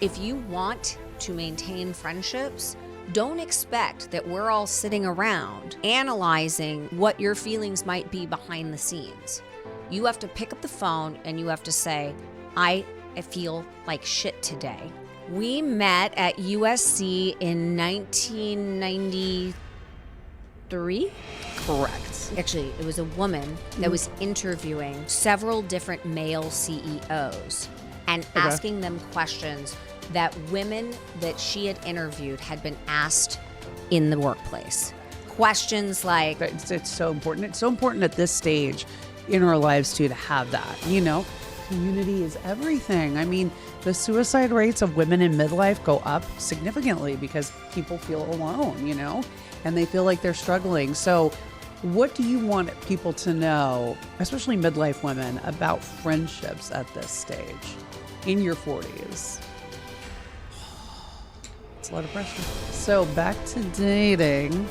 if you want to maintain friendships, don't expect that we're all sitting around analyzing what your feelings might be behind the scenes. You have to pick up the phone and you have to say, I feel like shit today. We met at USC in 1993. Correct. Actually, it was a woman that was interviewing several different male CEOs and asking them questions that women that she had interviewed had been asked in the workplace. Questions like... It's so important. It's so important at this stage in our lives, too, to have that. You know, community is everything. I mean, the suicide rates of women in midlife go up significantly because people feel alone, you know, and they feel like they're struggling. So what do you want people to know, especially midlife women, about friendships at this stage in your 40s? It's a lot of pressure. So back to dating.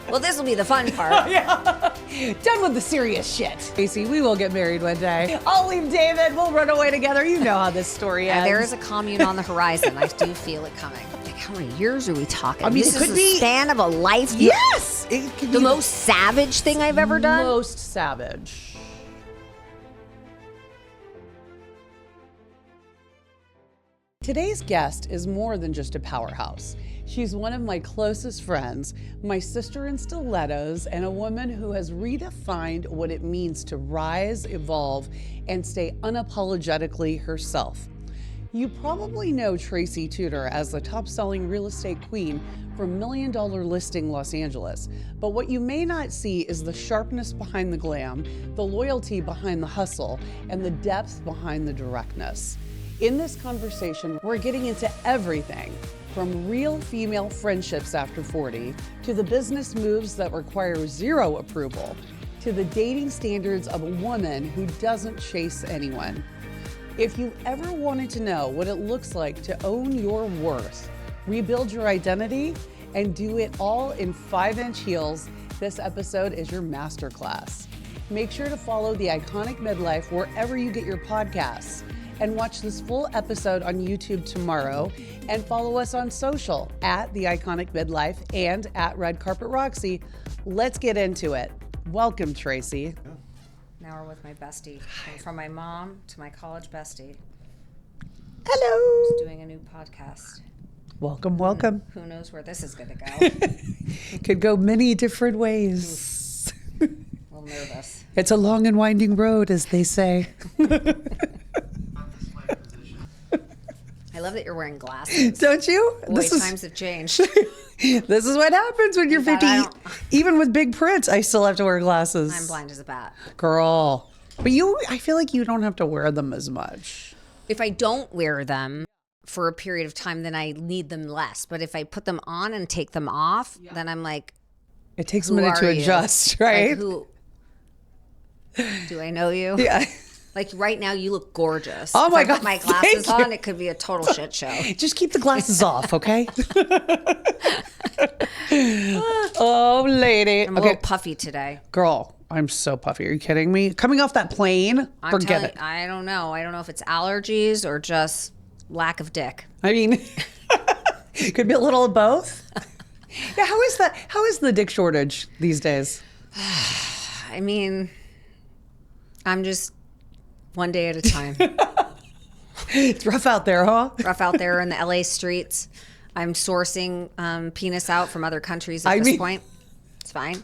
Well, this will be the fun part. Yeah. Done with the serious shit. Tracy, we will get married one day. I'll leave David. We'll run away together. You know how this story ends. There is a commune on the horizon. I do feel it coming. Like, how many years are we talking? I mean, this it could is be the span of a lifetime. Yes. It could The be most savage thing I've ever done. Most savage. Today's guest is more than just a powerhouse. She's one of my closest friends, my sister in stilettos, and a woman who has redefined what it means to rise, evolve, and stay unapologetically herself. You probably know Tracy Tutor as the top-selling real estate queen from Million Dollar Listing Los Angeles. But what you may not see is the sharpness behind the glam, the loyalty behind the hustle, and the depth behind the directness. In this conversation, we're getting into everything from real female friendships after 40 to the business moves that require zero approval to the dating standards of a woman who doesn't chase anyone. If you ever wanted to know what it looks like to own your worth, rebuild your identity, and do it all in 5-inch heels, this episode is your masterclass. Make sure to follow the Iconic Midlife wherever you get your podcasts, and watch this full episode on YouTube tomorrow, and follow us on social at The Iconic Midlife and at Red Carpet Roxy. Let's get into it. Welcome, Tracy. Now we're with my bestie. From my mom to my college bestie. Hello. Who's doing a new podcast. Welcome, welcome. Who knows where this is going to go? Could go many different ways. A little nervous. It's a long and winding road, as they say. I love that you're wearing glasses. Don't you? Boy, times have changed. This is what happens when you're 50. Even with big prints, I still have to wear glasses. I'm blind as a bat. Girl. But I feel like you don't have to wear them as much. If I don't wear them for a period of time, then I need them less. But if I put them on and take them off, then I'm like, it takes a minute to adjust, right? Like, who? Do I know you? Yeah. Like right now, you look gorgeous. Oh my if I God! put my glasses on, it could be a total shit show. Just keep the glasses off, okay? Oh, lady. I'm a little puffy today. Girl, I'm so puffy. Are you kidding me? Coming off that plane, forget it. I don't know. I don't know if it's allergies or just lack of dick. I mean, could be a little of both. Yeah, how is the dick shortage these days? I mean, I'm just one day at a time. It's rough out there, huh? Rough out there in the LA streets. I'm sourcing penis out from other countries at this point. It's fine.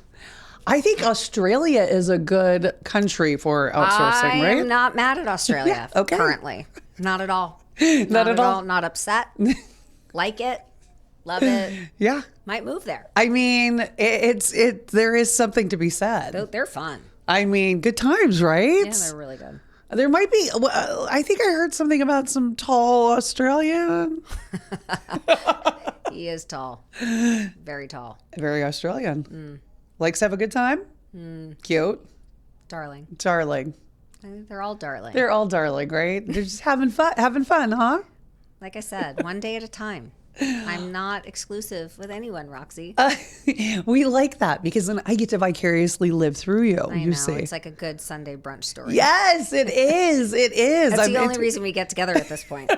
I think Australia is a good country for outsourcing, right? I'm not mad at Australia currently. Not at all. Not at all. Not upset. Like it. Love it. Yeah. Might move there. I mean, there is something to be said. They're fun. I mean, good times, right? Yeah, they're really good. There might be, I think I heard something about some tall Australian. He is tall. Very tall. Very Australian. Likes to have a good time. Cute. Darling. Darling. They're all darling. They're all darling, right? They're just having fun, huh? Like I said, one day at a time. I'm not exclusive with anyone, Roxy. We like that because then I get to vicariously live through you. I you know. see. It's like a good Sunday brunch story. Yes, it is. It is. That's the only reason we get together at this point.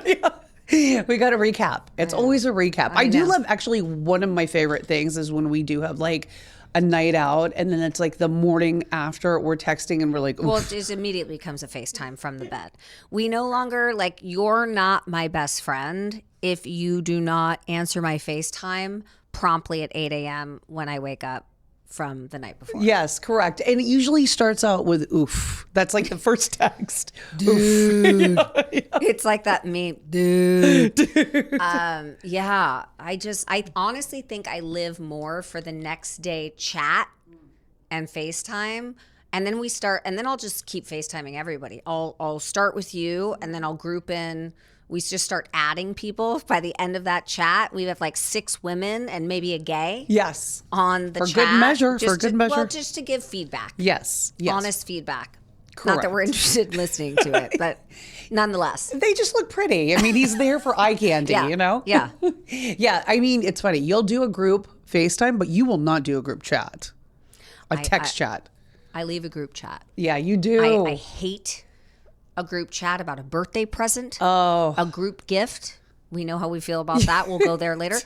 We got to recap. It's always a recap. I do know. love, actually, one of my favorite things is when we do have like a night out and then it's like the morning after we're texting and we're like, oof. Well, it just immediately becomes a FaceTime from the bed. We no longer, like, you're not my best friend if you do not answer my FaceTime promptly at 8 a.m. when I wake up from the night before. Yes, correct. And it usually starts out with oof. That's like the first text. Dude. Oof. It's like that meme. Dude. Yeah. I honestly think I live more for the next day chat and FaceTime. And then I'll just keep FaceTiming everybody. I'll start with you and then I'll group in. We just start adding people. By the end of that chat, we have like 6 women and maybe a gay. Yes. On the for chat. Good measure. Just For good measure. Well, just to give feedback. Yes. Honest feedback. Correct. Not that we're interested in listening to it, but nonetheless. They just look pretty. I mean, he's there for eye candy, you know? Yeah. Yeah. I mean, it's funny. You'll do a group FaceTime, but you will not do a group chat, a text chat. I leave a group chat. Yeah, you do. I hate a group chat about a birthday present, a group gift. We know how we feel about that. We'll go there later.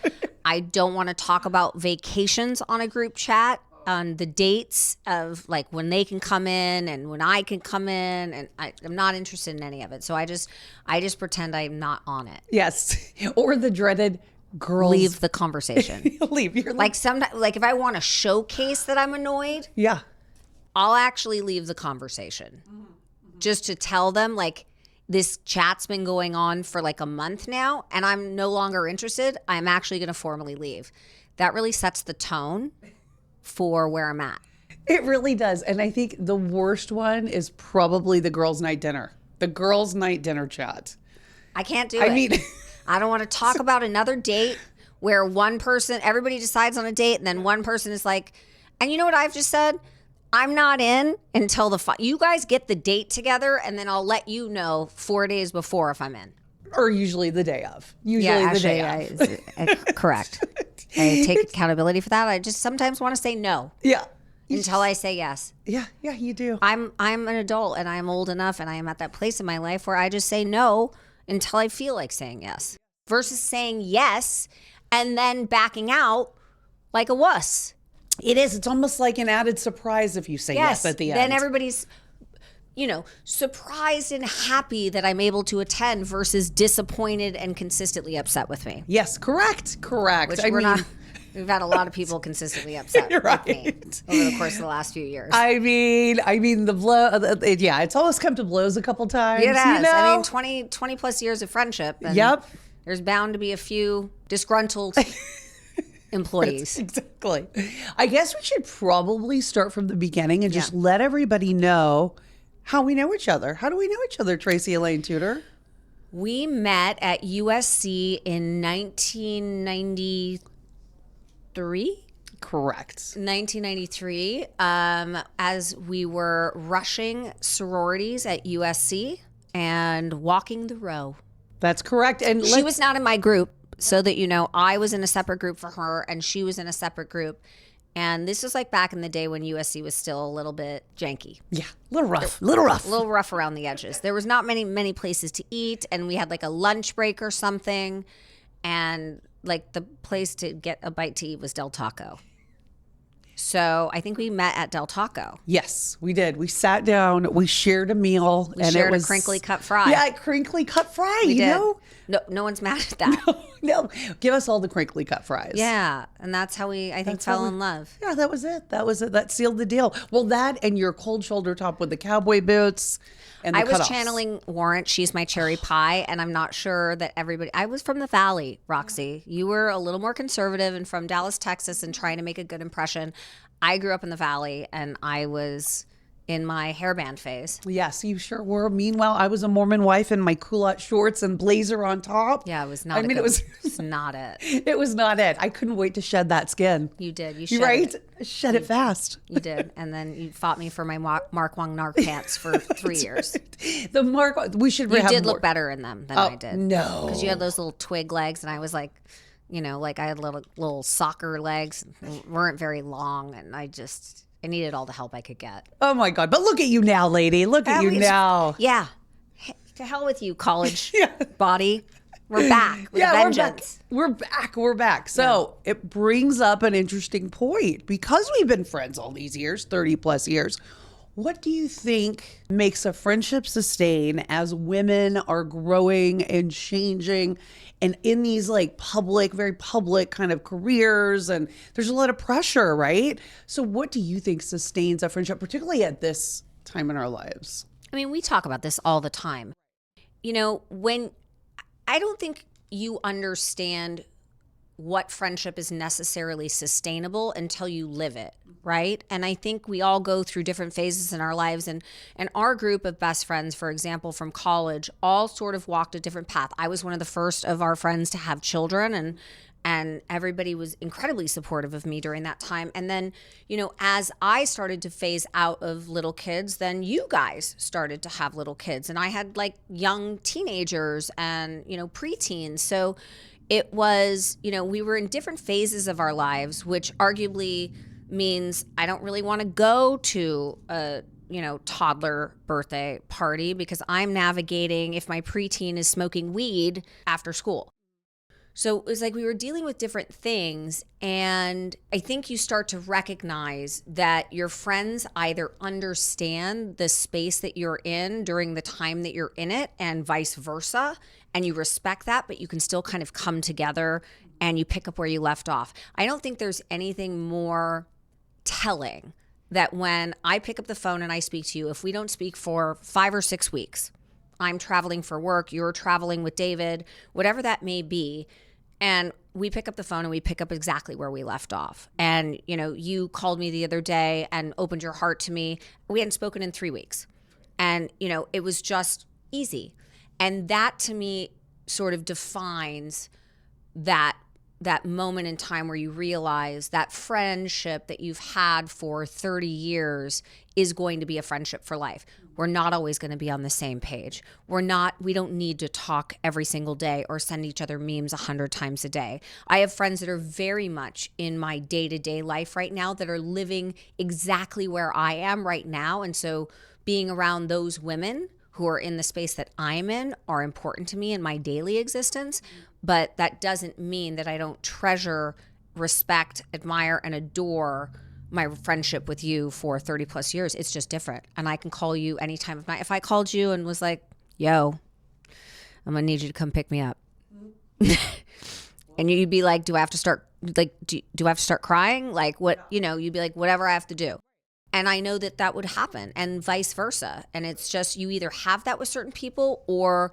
I don't want to talk about vacations on a group chat, on the dates of like when they can come in and when I can come in, and I'm not interested in any of it. So I just pretend I'm not on it. Yes. Or the dreaded girls. Leave the conversation. Leave. You're Like sometimes, like if I want to showcase that I'm annoyed, yeah. I'll actually leave the conversation. Just to tell them, like, this chat's been going on for like a month now and I'm no longer interested. I'm actually going to formally leave. That really sets the tone for where I'm at. It really does. And I think the worst one is probably the girls' night dinner. The girls' night dinner chat. I can't do it. I mean, I don't want to talk about another date where one person, everybody decides on a date and then one person is like, and you know what I've just said? I'm not in until you guys get the date together and then I'll let you know 4 days before if I'm in. Or usually the day of. Usually the day of. Correct. I take accountability for that. I just sometimes want to say no. Yeah. Until I say yes. Yeah, you do. I'm an adult and I'm old enough and I am at that place in my life where I just say no until I feel like saying yes. Versus saying yes and then backing out like a wuss. It is. It's almost like an added surprise if you say yes at the end. Then everybody's, surprised and happy that I'm able to attend versus disappointed and consistently upset with me. Yes, correct. Which not. We've had a lot of people consistently upset with me over the course of the last few years. I mean the blow. Yeah, it's always come to blows a couple times. It has. You know? I mean, 20 plus years of friendship. And yep. There's bound to be a few disgruntled employees. Exactly. I guess we should probably start from the beginning and just let everybody know how we know each other. How do we know each other, Tracy Elaine Tutor? We met at USC in 1993. Correct. 1993, as we were rushing sororities at USC and walking the row. That's correct. And she was not in my group. So that, I was in a separate group for her and she was in a separate group. And this was like back in the day when USC was still a little bit janky. Yeah, a little rough. A little rough around the edges. There was not many places to eat. And we had like a lunch break or something. And like the place to get a bite to eat was Del Taco. So I think we met at Del Taco. Yes, we did. We sat down. We shared a meal. We shared a crinkly cut fry. Yeah, crinkly cut fry. We you did. know? No one's mad at that. No, give us all the crinkly cut fries. Yeah, and that's how I think, fell in love. Yeah, that was it. That sealed the deal. Well, that and your cold shoulder top with the cowboy boots. And the I was cutoffs. channeling Warrant. She's my cherry pie, and I'm not sure that everybody. I was from the Valley, Roxy. You were a little more conservative and from Dallas, Texas, and trying to make a good impression. I grew up in the Valley, and I was in my hairband phase. Yes, you sure were. Meanwhile, I was a Mormon wife in my culotte shorts and blazer on top. Yeah, it was not. It was not it. It was not it. I couldn't wait to shed that skin. You did. You shed it. Shed it fast. You did, and then you fought me for my Mark Wong Narc pants for 3 years. The Mark. We should. You did look better in them than I did. No, because you had those little twig legs, and I was like, Like I had little soccer legs, weren't very long, and I needed all the help I could get. Oh my God. But look at you now, lady. Look at you now. Yeah. To hell with you, college body. We're back with a vengeance. We're back. So it brings up an interesting point. Because we've been friends all these years, 30 plus years, what do you think makes a friendship sustain as women are growing and changing and in these like very public kind of careers, and there's a lot of pressure, right? So what do you think sustains a friendship, particularly at this time in our lives? I mean, we talk about this all the time. When I don't think you understand what friendship is necessarily sustainable until you live it, right? And I think we all go through different phases in our lives. And our group of best friends, for example, from college, all sort of walked a different path. I was one of the first of our friends to have children, and everybody was incredibly supportive of me during that time. And then, as I started to phase out of little kids, then you guys started to have little kids. And I had like young teenagers and, preteens. So it was, we were in different phases of our lives, which arguably means I don't really want to go to a, toddler birthday party because I'm navigating if my preteen is smoking weed after school. So it was like we were dealing with different things, and I think you start to recognize that your friends either understand the space that you're in during the time that you're in it and vice versa, and you respect that, but you can still kind of come together and you pick up where you left off. I don't think there's anything more telling that when I pick up the phone and I speak to you, if we don't speak for 5 or 6 weeks, I'm traveling for work, you're traveling with David, whatever that may be, and we pick up the phone and we pick up exactly where we left off. And, you called me the other day and opened your heart to me. We hadn't spoken in 3 weeks. And, it was just easy. And that to me sort of defines that moment in time where you realize that friendship that you've had for 30 years is going to be a friendship for life. We're not always going to be on the same page. We don't need to talk every single day or send each other memes 100 times a day. I have friends that are very much in my day-to-day life right now that are living exactly where I am right now. And so being around those women who are in the space that I'm in are important to me in my daily existence. But that doesn't mean that I don't treasure, respect, admire, and adore my friendship with you for 30 plus years. It's just different. And I can call you any time of night. If I called you and was like, yo, I'm gonna need you to come pick me up. And you'd be like, do I have to start crying? Like what, you'd be like, whatever I have to do. And I know that would happen, and vice versa. And it's just, you either have that with certain people or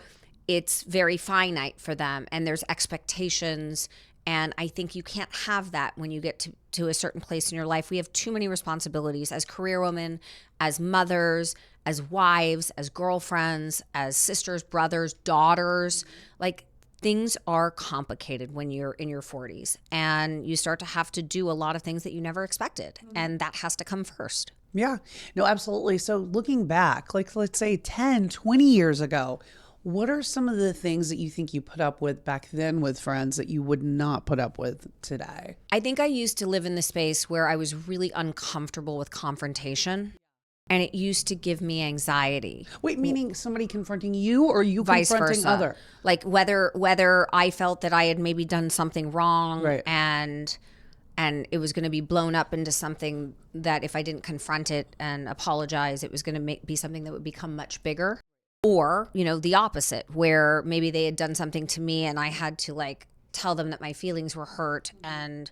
it's very finite for them and there's expectations. And I think you can't have that when you get to a certain place in your life. We have too many responsibilities as career women, as mothers, as wives, as girlfriends, as sisters, brothers, daughters. Like, things are complicated when you're in your 40s, and you start to have to do a lot of things that you never expected. And that has to come first. Yeah, no, absolutely. So looking back, like let's say 10, 20 years ago, what are some of the things that you think you put up with back then with friends that you would not put up with today? I think I used to live in the space where I was really uncomfortable with confrontation, and it used to give me anxiety. Wait, meaning somebody confronting you or you Vice confronting versa. other? Like whether I felt that I had maybe done something wrong, right, and it was going to be blown up into something that if I didn't confront it and apologize, it was going to be something that would become much bigger. Or, the opposite, where maybe they had done something to me and I had to like tell them that my feelings were hurt, and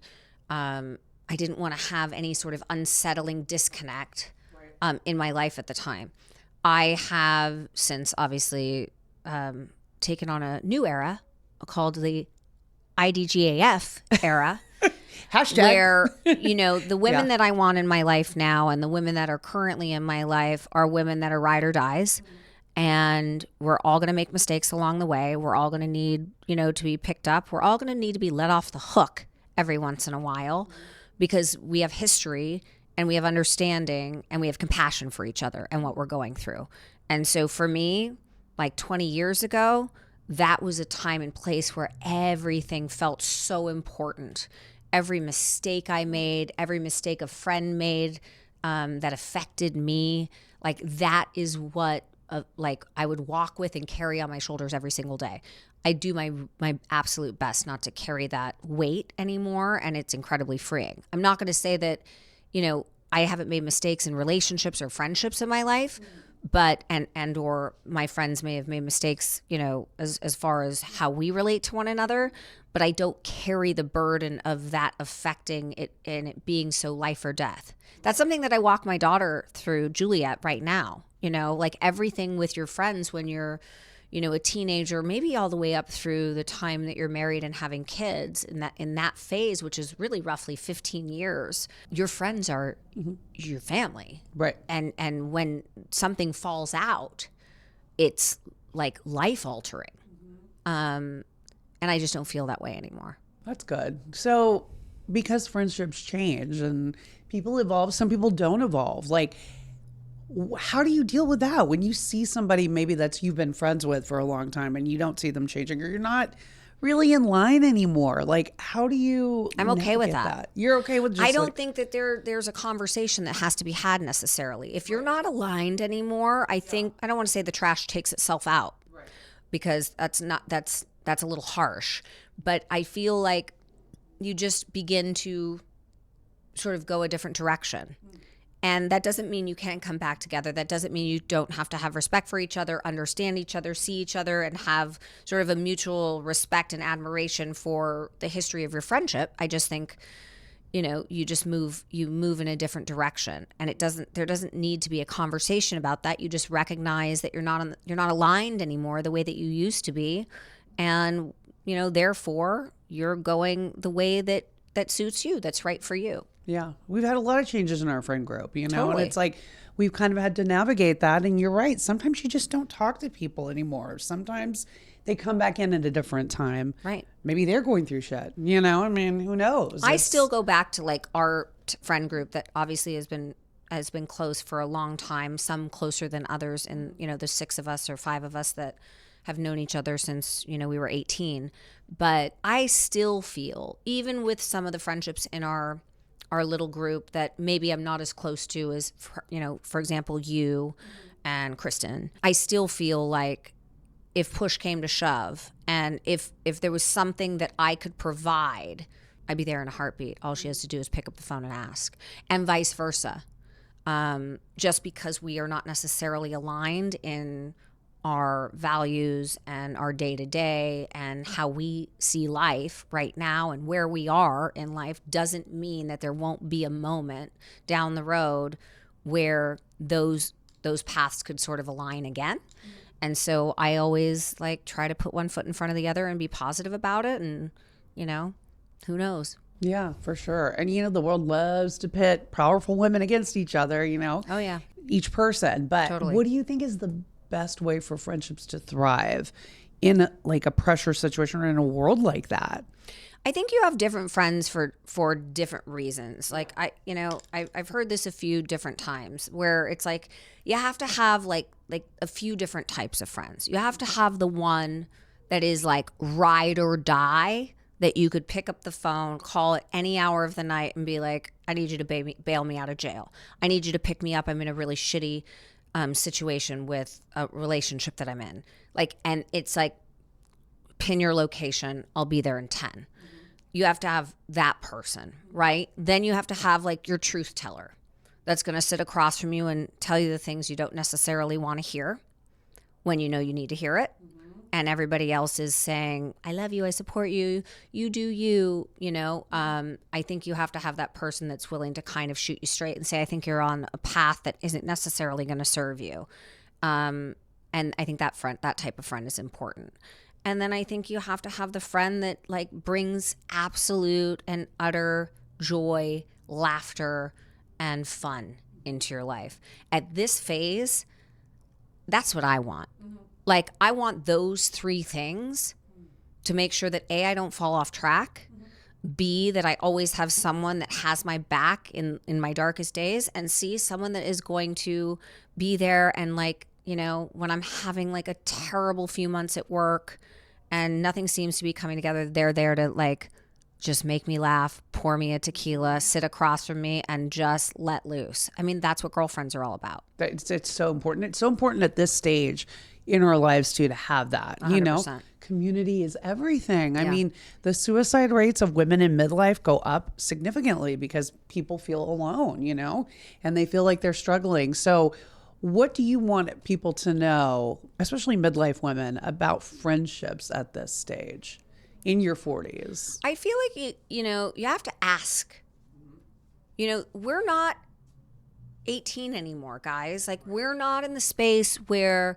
I didn't want to have any sort of unsettling disconnect in my life at the time. I have since obviously taken on a new era called the IDGAF era. Hashtag. Where, the women that I want in my life now and the women that are currently in my life are women that are ride or dies. And we're all going to make mistakes along the way. We're all going to need, to be picked up. We're all going to need to be let off the hook every once in a while, because we have history and we have understanding and we have compassion for each other and what we're going through. And so for me, like 20 years ago, that was a time and place where everything felt so important. Every mistake I made, every mistake a friend made that affected me, like that is what like I would walk with and carry on my shoulders every single day. I do my absolute best not to carry that weight anymore, and it's incredibly freeing. I'm not going to say that, I haven't made mistakes in relationships or friendships in my life, but and or my friends may have made mistakes, as far as how we relate to one another, but I don't carry the burden of that affecting it and it being so life or death. That's something that I walk my daughter through, Juliet, right now. Like everything with your friends when you're, a teenager, maybe all the way up through the time that you're married and having kids, in that phase, which is really roughly 15 years, your friends are your family. Right. And when something falls out, it's like life altering. And I just don't feel that way anymore. That's good. So because friendships change and people evolve, some people don't evolve. Like, how do you deal with that when you see somebody maybe that's you've been friends with for a long time and you don't see them changing, or you're not really in line anymore? Like, how do you I'm okay with navigate that. You're okay with just I don't think that there's a conversation that has to be had necessarily. If you're not aligned anymore, I think, I don't want to say the trash takes itself out, because that's a little harsh, but I feel like you just begin to sort of go a different direction. And that doesn't mean you can't come back together. That doesn't mean you don't have to have respect for each other, understand each other, see each other, and have sort of a mutual respect and admiration for the history of your friendship. I just think, you just move in a different direction. And there doesn't need to be a conversation about that. You just recognize that you're not aligned anymore the way that you used to be. And, therefore you're going the way that suits you, that's right for you. Yeah, we've had a lot of changes in our friend group, Totally. And it's like we've kind of had to navigate that. And you're right. Sometimes you just don't talk to people anymore. Sometimes they come back in at a different time. Right. Maybe they're going through shit. I mean, who knows? I still go back to like our friend group that obviously has been close for a long time, some closer than others. And, the 6 of us or 5 of us that have known each other since, we were 18. But I still feel, even with some of the friendships in our little group that maybe I'm not as close to as, for example, you and Kristen, I still feel like if push came to shove and if there was something that I could provide, I'd be there in a heartbeat. All she has to do is pick up the phone and ask, and vice versa. Just because we are not necessarily aligned in our values and our day-to-day and how we see life right now and where we are in life doesn't mean that there won't be a moment down the road where those paths could sort of align again. And so I always try to put one foot in front of the other and be positive about it. And, who knows? Yeah, for sure. And, the world loves to pit powerful women against each other, Oh, yeah. each person. But Totally. What do you think is the best way for friendships to thrive in a pressure situation or in a world like that? I think you have different friends for different reasons. Like I've heard this a few different times where it's like you have to have like a few different types of friends. You have to have the one that is like ride or die, that you could pick up the phone, call at any hour of the night and be like, I need you to bail me out of jail. I need you to pick me up. I'm in a really shitty situation with a relationship that I'm in. And it's like, pin your location, I'll be there in 10. You have to have that person, right? Then you have to have your truth teller that's going to sit across from you and tell you the things you don't necessarily want to hear when you need to hear it. And everybody else is saying, I love you, I support you, you do you, I think you have to have that person that's willing to kind of shoot you straight and say, I think you're on a path that isn't necessarily going to serve you. And I think that type of friend is important. And then I think you have to have the friend that brings absolute and utter joy, laughter, and fun into your life. At this phase, that's what I want. I want those 3 things to make sure that A, I don't fall off track, B, that I always have someone that has my back in my darkest days, and C, someone that is going to be there and when I'm having a terrible few months at work, and nothing seems to be coming together. They're there to like just make me laugh, pour me a tequila, sit across from me, and just let loose. I mean, that's what girlfriends are all about. It's so important. It's so important at this stage in our lives too to have that. 100%. You know, community is everything. I Yeah. mean, the suicide rates of women in midlife go up significantly because people feel alone, you know, and they feel like they're struggling. So what do you want people to know, especially midlife women, about friendships at this stage in your 40s? I feel like, you have to ask. We're not 18 anymore, guys. Like, we're not in the space where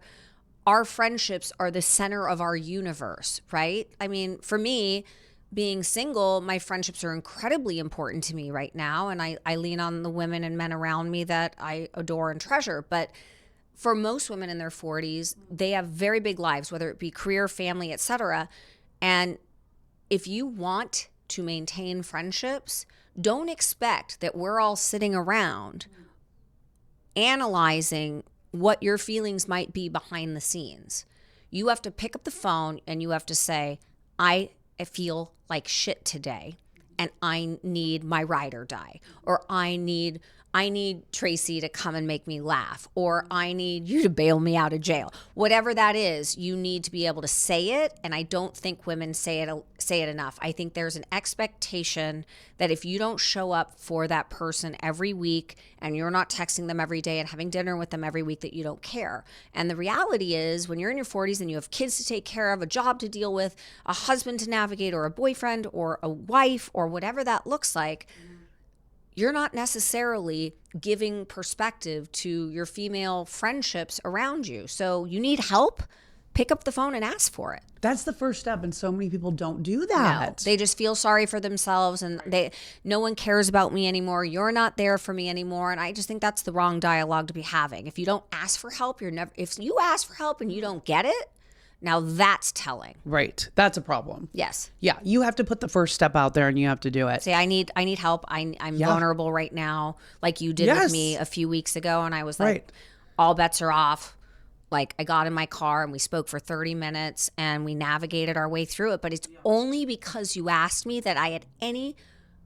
our friendships are the center of our universe, right? I mean, for me, being single, my friendships are incredibly important to me right now. And I lean on the women and men around me that I adore and treasure. But for most women in their 40s, they have very big lives, whether it be career, family, etc. And if you want to maintain friendships, don't expect that we're all sitting around analyzing what your feelings might be behind the scenes. You have to pick up the phone and you have to say, I feel like shit today and I need my ride or die, or I need Tracy to come and make me laugh, or I need you to bail me out of jail. Whatever that is, you need to be able to say it. And I don't think women say it enough. I think there's an expectation that if you don't show up for that person every week and you're not texting them every day and having dinner with them every week, that you don't care. And the reality is, when you're in your 40s and you have kids to take care of, a job to deal with, a husband to navigate, or a boyfriend or a wife, or whatever that looks like, you're not necessarily giving perspective to your female friendships around you. So you need help, pick up the phone and ask for it. That's the first step, and so many people don't do that. No, they just feel sorry for themselves, and no one cares about me anymore. You're not there for me anymore. And I just think that's the wrong dialogue to be having. If you don't ask for help, if you ask for help and you don't get it, now that's telling. Right. That's a problem. Yes. Yeah. You have to put the first step out there and you have to do it. Say, I need help. I'm vulnerable right now, like you did with me a few weeks ago. And I was like, all bets are off. Like, I got in my car and we spoke for 30 minutes and we navigated our way through it. But it's only because you asked me that I had any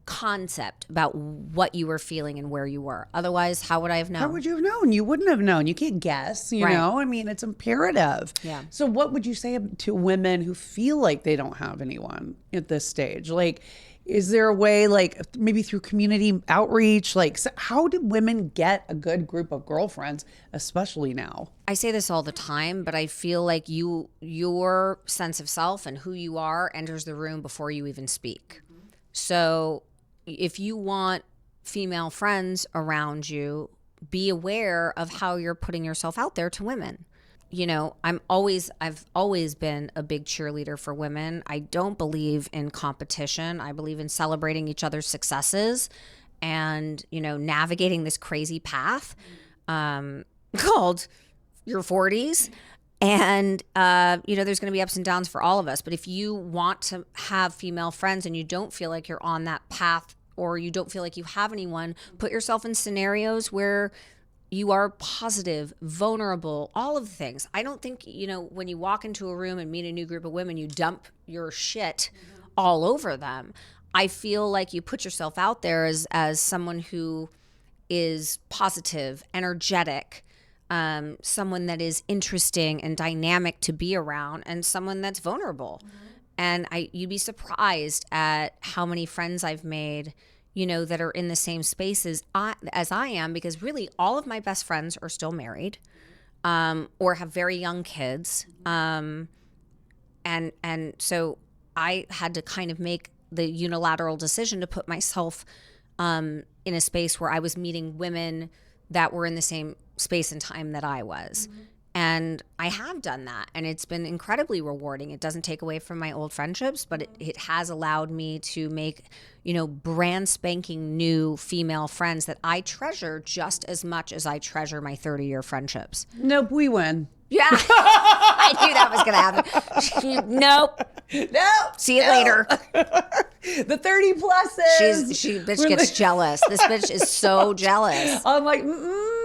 concept about what you were feeling and where you were. Otherwise, how would I have known? How would you have known? You wouldn't have known. You can't guess, you know? I mean, it's imperative. Yeah. So what would you say to women who feel like they don't have anyone at this stage? Like, is there a way, like maybe through community outreach? Like, so how do women get a good group of girlfriends, especially now? I say this all the time, but I feel like your sense of self and who you are enters the room before you even speak. So if you want female friends around you, be aware of how you're putting yourself out there to women. I've always been a big cheerleader for women. I don't believe in competition. I believe in celebrating each other's successes and, navigating this crazy path called your 40s. And, there's going to be ups and downs for all of us. But if you want to have female friends and you don't feel like you're on that path, or you don't feel like you have anyone, put yourself in scenarios where you are positive, vulnerable, all of the things. I don't think, when you walk into a room and meet a new group of women, you dump your shit all over them. I feel like you put yourself out there as someone who is positive, energetic, someone that is interesting and dynamic to be around, and someone that's vulnerable. And you'd be surprised at how many friends I've made, that are in the same space as I am, because really all of my best friends are still married, or have very young kids. And so I had to kind of make the unilateral decision to put myself in a space where I was meeting women that were in the same space and time that I was. And I have done that, and it's been incredibly rewarding. It doesn't take away from my old friendships, but it has allowed me to make, brand spanking new female friends that I treasure just as much as I treasure my 30-year friendships. Nope, we win. Yeah. I knew that was going to happen. Nope. No. See you later. The 30 pluses. She bitch gets jealous. This bitch is so jealous. I'm like,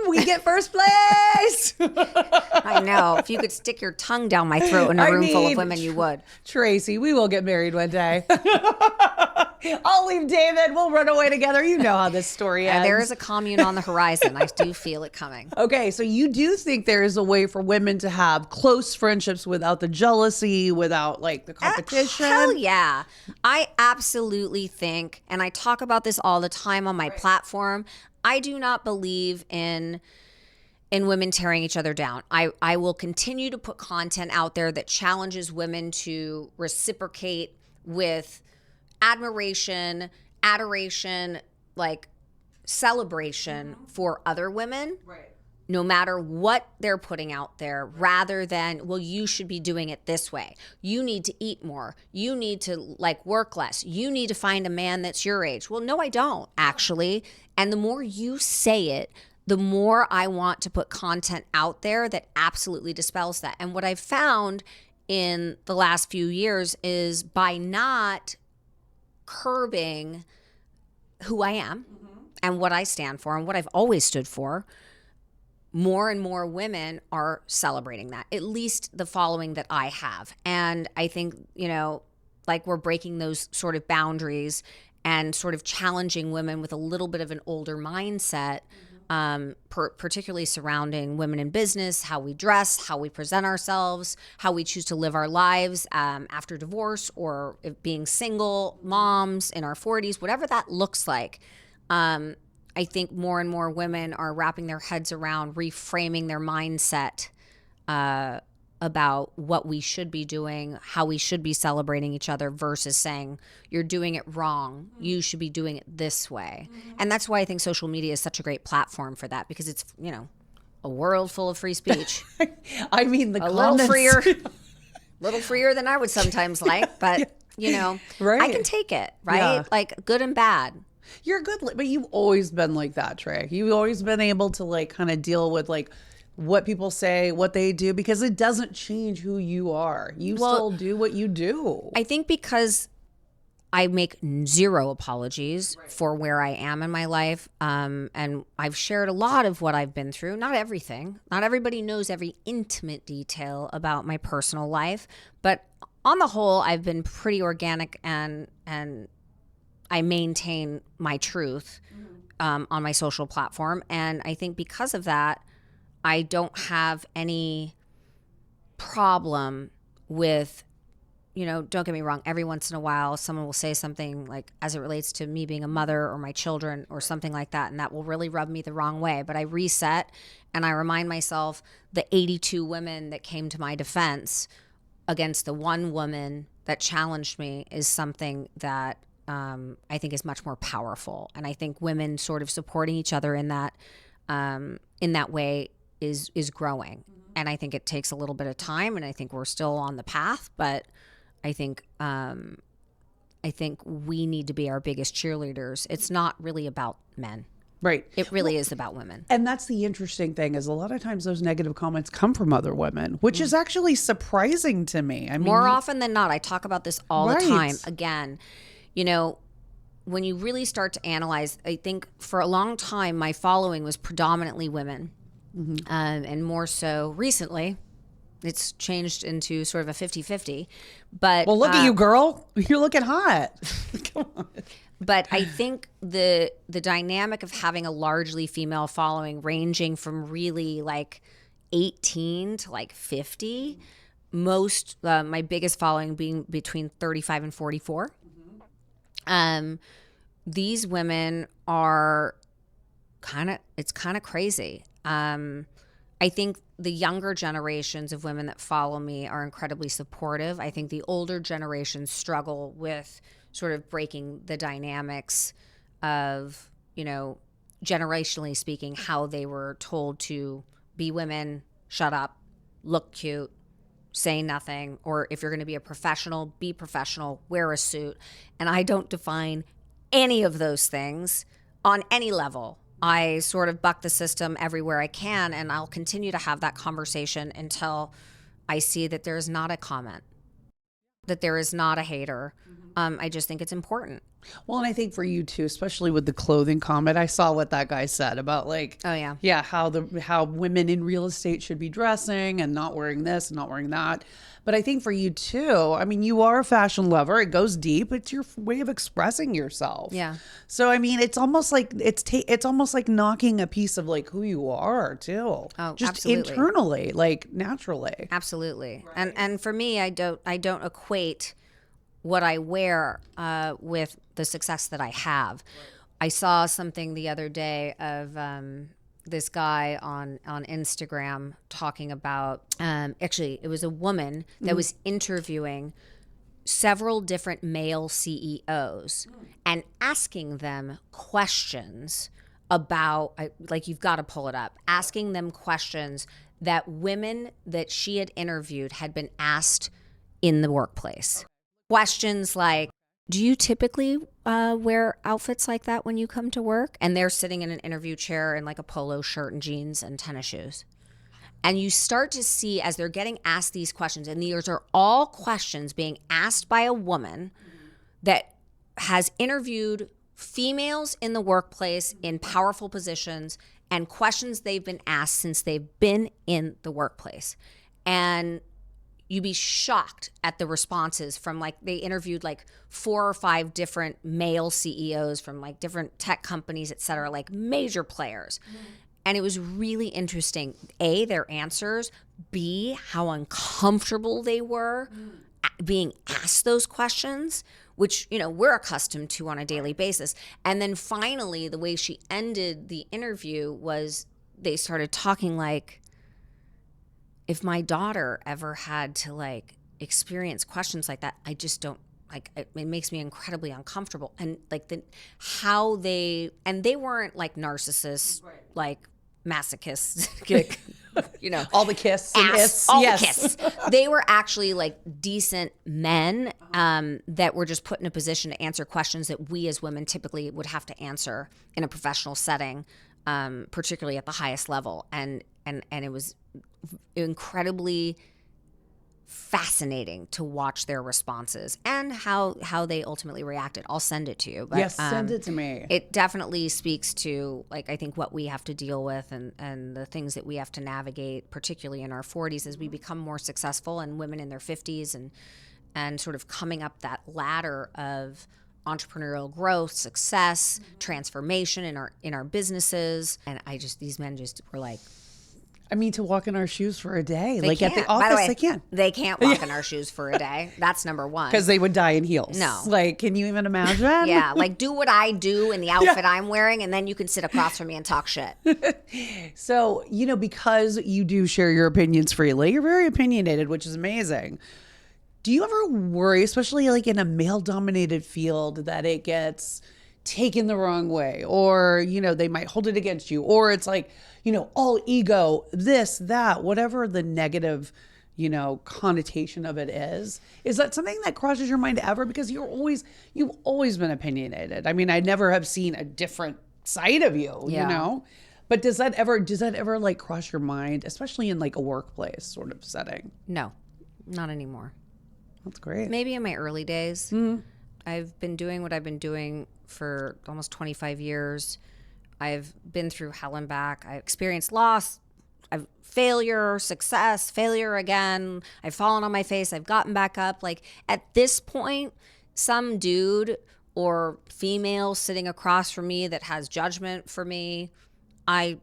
we get first place. I know. If you could stick your tongue down my throat in a room full of women, you would. Tracy, we will get married one day. I'll leave David. We'll run away together. You know how this story ends. There is a commune on the horizon. I do feel it coming. Okay, so you do think there is a way for women to have close friendships without the jealousy, without like the competition? Hell yeah. I absolutely think, and I talk about this all the time on my platform, I do not believe in women tearing each other down. I will continue to put content out there that challenges women to reciprocate with admiration, adoration, like celebration for other women. Right. No matter what they're putting out there, rather than, well, you should be doing it this way. You need to eat more. You need to like work less. You need to find a man that's your age. Well, no, I don't actually. And the more you say it, the more I want to put content out there that absolutely dispels that. And what I've found in the last few years is by not curbing who I am and what I stand for and what I've always stood for, more and more women are celebrating that, at least the following that I have. And I think, like we're breaking those sort of boundaries and sort of challenging women with a little bit of an older mindset, particularly surrounding women in business, how we dress, how we present ourselves, how we choose to live our lives after divorce or if being single, moms in our 40s, whatever that looks like. I think more and more women are wrapping their heads around reframing their mindset about what we should be doing, how we should be celebrating each other versus saying, you're doing it wrong. You should be doing it this way. And that's why I think social media is such a great platform for that, because it's, a world full of free speech. I mean, the comments. Little freer than I would sometimes like, but, right. I can take it, right? Yeah. Like good and bad. You're good, but you've always been like that, Trey. You've always been able to like kind of deal with like what people say, what they do, because it doesn't change who you are. You still do what you do. I think because I make zero apologies for where I am in my life. And I've shared a lot of what I've been through. Not everything. Not everybody knows every intimate detail about my personal life. But on the whole, I've been pretty organic and I maintain my truth on my social platform. And I think because of that, I don't have any problem with, don't get me wrong, every once in a while, someone will say something like, as it relates to me being a mother or my children or something like that, and that will really rub me the wrong way. But I reset and I remind myself the 82 women that came to my defense against the one woman that challenged me is something that I think is much more powerful. And I think women sort of supporting each other in that way is growing. And I think it takes a little bit of time, and I think we're still on the path, but I think we need to be our biggest cheerleaders. It's not really about men. Right. It really is about women. And that's the interesting thing, is a lot of times those negative comments come from other women, which is actually surprising to me. I mean, more often than not, I talk about this all Right. the time. Again, when you really start to analyze, I think for a long time, my following was predominantly women. And more so recently, it's changed into sort of a 50-50. But well, look at you, girl. You're looking hot. Come on. But I think the dynamic of having a largely female following, ranging from really like 18 to like 50, my biggest following being between 35 and 44. These women are it's kind of crazy. I think the younger generations of women that follow me are incredibly supportive. I think the older generations struggle with sort of breaking the dynamics of, generationally speaking, how they were told to be women, shut up, look cute, say nothing, or if you're going to be a professional, be professional, wear a suit. And I don't define any of those things on any level I sort of buck the system everywhere I can, and I'll continue to have that conversation until I see that there is not a comment, that there is not a hater. I just think it's important. Well, and I think for you too, especially with the clothing comment, I saw what that guy said about like, Oh, yeah. yeah, how women in real estate should be dressing and not wearing this and not wearing that. But I think for you too, I mean, you are a fashion lover. It goes deep. It's your way of expressing yourself. Yeah. So I mean, it's almost like it's almost like knocking a piece of like who you are too. Oh, just absolutely. internally, like naturally. Absolutely. And for me, I don't equate what I wear with the success that I have. I saw something the other day of this guy on Instagram talking about, actually, it was a woman that was interviewing several different male CEOs and asking them questions about, like, you've got to pull it up, asking them questions that women that she had interviewed had been asked in the workplace. Questions like, do you typically wear outfits like that when you come to work? And they're sitting in an interview chair in like a polo shirt and jeans and tennis shoes. And you start to see as they're getting asked these questions, and these are all questions being asked by a woman that has interviewed females in the workplace in powerful positions, and questions they've been asked since they've been in the workplace. And you'd be shocked at the responses from, like, they interviewed like 4 or 5 different male CEOs from like different tech companies, et cetera, like major players. And it was really interesting. A, their answers. B, how uncomfortable they were being asked those questions, which, you know, we're accustomed to on a daily basis. And then finally, the way she ended the interview was they started talking like, if my daughter ever had to like experience questions like that, I just don't, like, it makes me incredibly uncomfortable. And like they weren't like narcissists, like masochists, you know, All the kiss and hiss. all Yes. the kiss. They were actually like decent men that were just put in a position to answer questions that we as women typically would have to answer in a professional setting, particularly at the highest level. And it was incredibly fascinating to watch their responses and how they ultimately reacted. I'll send it to you. But, Yes, send it to me. It definitely speaks to, like, I think what we have to deal with and the things that we have to navigate, particularly in our 40s as we become more successful, and women in their 50s and sort of coming up that ladder of entrepreneurial growth, success, transformation in our businesses. And these men just were like, I mean, to walk in our shoes for a day, they like can't. at the office, By the way, they can't. They can't walk in our shoes for a day. That's number one. Because they would die in heels. No. Like, can you even imagine? Yeah, like do what I do in the outfit I'm wearing, and then you can sit across from me and talk shit. So, you know, because you do share your opinions freely, you're very opinionated, which is amazing. Do you ever worry, especially like in a male-dominated field, that it gets taken the wrong way, or, you know, they might hold it against you, or it's like, you know, all ego, this, that, whatever the negative, you know, connotation of it is that something that crosses your mind ever? Because you've always been opinionated. I mean, I never have seen a different side of you, Yeah. you know? But does that ever like cross your mind, especially in like a workplace sort of setting? No, not anymore. That's great. Maybe in my early days. I've been doing what I've been doing for almost 25 years. I've been through hell and back. I've experienced loss, I've failure, success, failure again. I've fallen on my face. I've gotten back up. Like, at this point, some dude or female sitting across from me that has judgment for me, I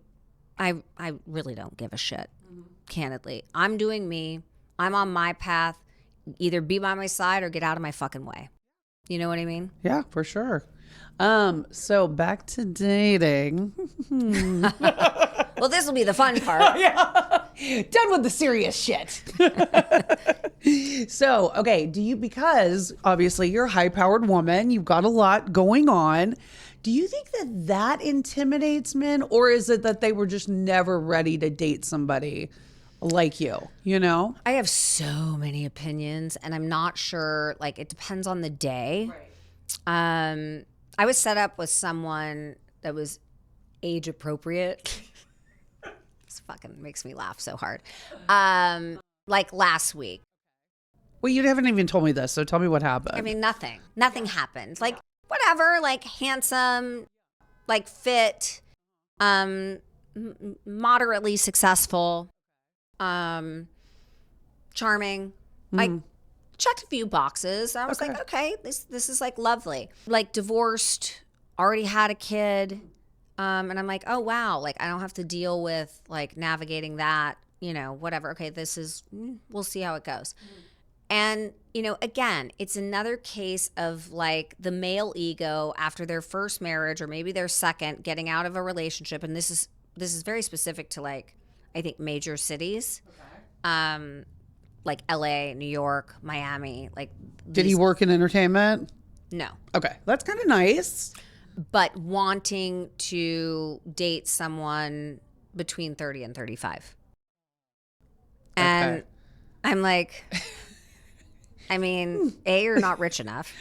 really don't give a shit. Candidly, I'm doing me. I'm on my path. Either be by my side or get out of my fucking way. You know what I mean? Yeah, for sure. So back to dating. Well, this will be the fun part. Done with the serious shit. So, okay, because obviously you're a high-powered woman, you've got a lot going on. Do you think that intimidates men, or is it that they were just never ready to date somebody like you know? I have so many opinions, and I'm not sure, like, it depends on the day. Right. I was set up with someone that was age appropriate. This fucking makes me laugh so hard. Like last week. Well, you haven't even told me this, so tell me what happened. I mean, nothing happened. Like whatever, like handsome, like fit, moderately successful, charming. I checked a few boxes. I was like, okay, this is like lovely. Like divorced, already had a kid. And I'm like, oh wow, like I don't have to deal with like navigating that, whatever. Okay, we'll see how it goes. And, again, it's another case of like the male ego after their first marriage or maybe their second, getting out of a relationship. And this is very specific to like, I think major cities, like LA, New York, Miami. Like, did he work in entertainment? No. Okay, that's kind of nice. But wanting to date someone between 30 and 35. And I'm like, I mean, A, you're not rich enough.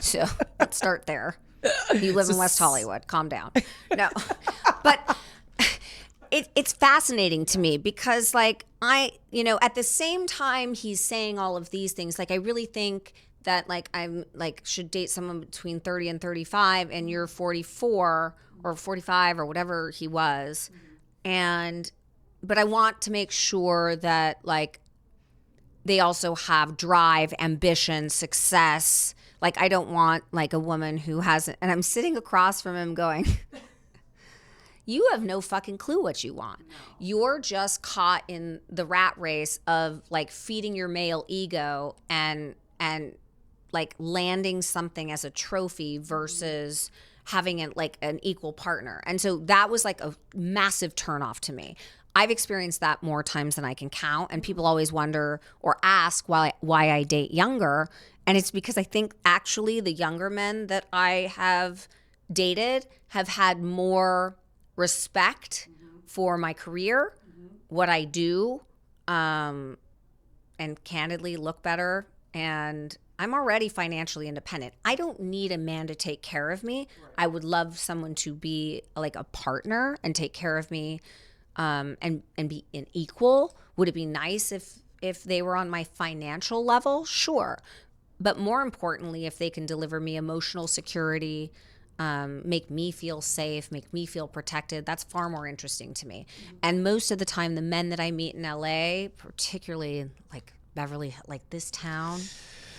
So let's start there. You live in West Hollywood. Calm down. No. But it's fascinating to me because like at the same time he's saying all of these things, like I really think that like I'm like should date someone between 30 and 35 and you're 44 or 45 or whatever he was. But I want to make sure that like they also have drive, ambition, success. Like I don't want like a woman who hasn't, and I'm sitting across from him going, you have no fucking clue what you want. No. You're just caught in the rat race of like feeding your male ego and like landing something as a trophy versus having an equal partner. And so that was like a massive turnoff to me. I've experienced that more times than I can count. And people always wonder or ask why I date younger. And it's because I think actually the younger men that I have dated have had more respect for my career, what I do, and candidly look better. And I'm already financially independent. I don't need a man to take care of me. Right. I would love someone to be like a partner and take care of me, and be an equal. Would it be nice if they were on my financial level? Sure. But more importantly, if they can deliver me emotional security, make me feel safe, make me feel protected, that's far more interesting to me. Mm-hmm. And most of the time, the men that I meet in LA, particularly like Beverly, like this town,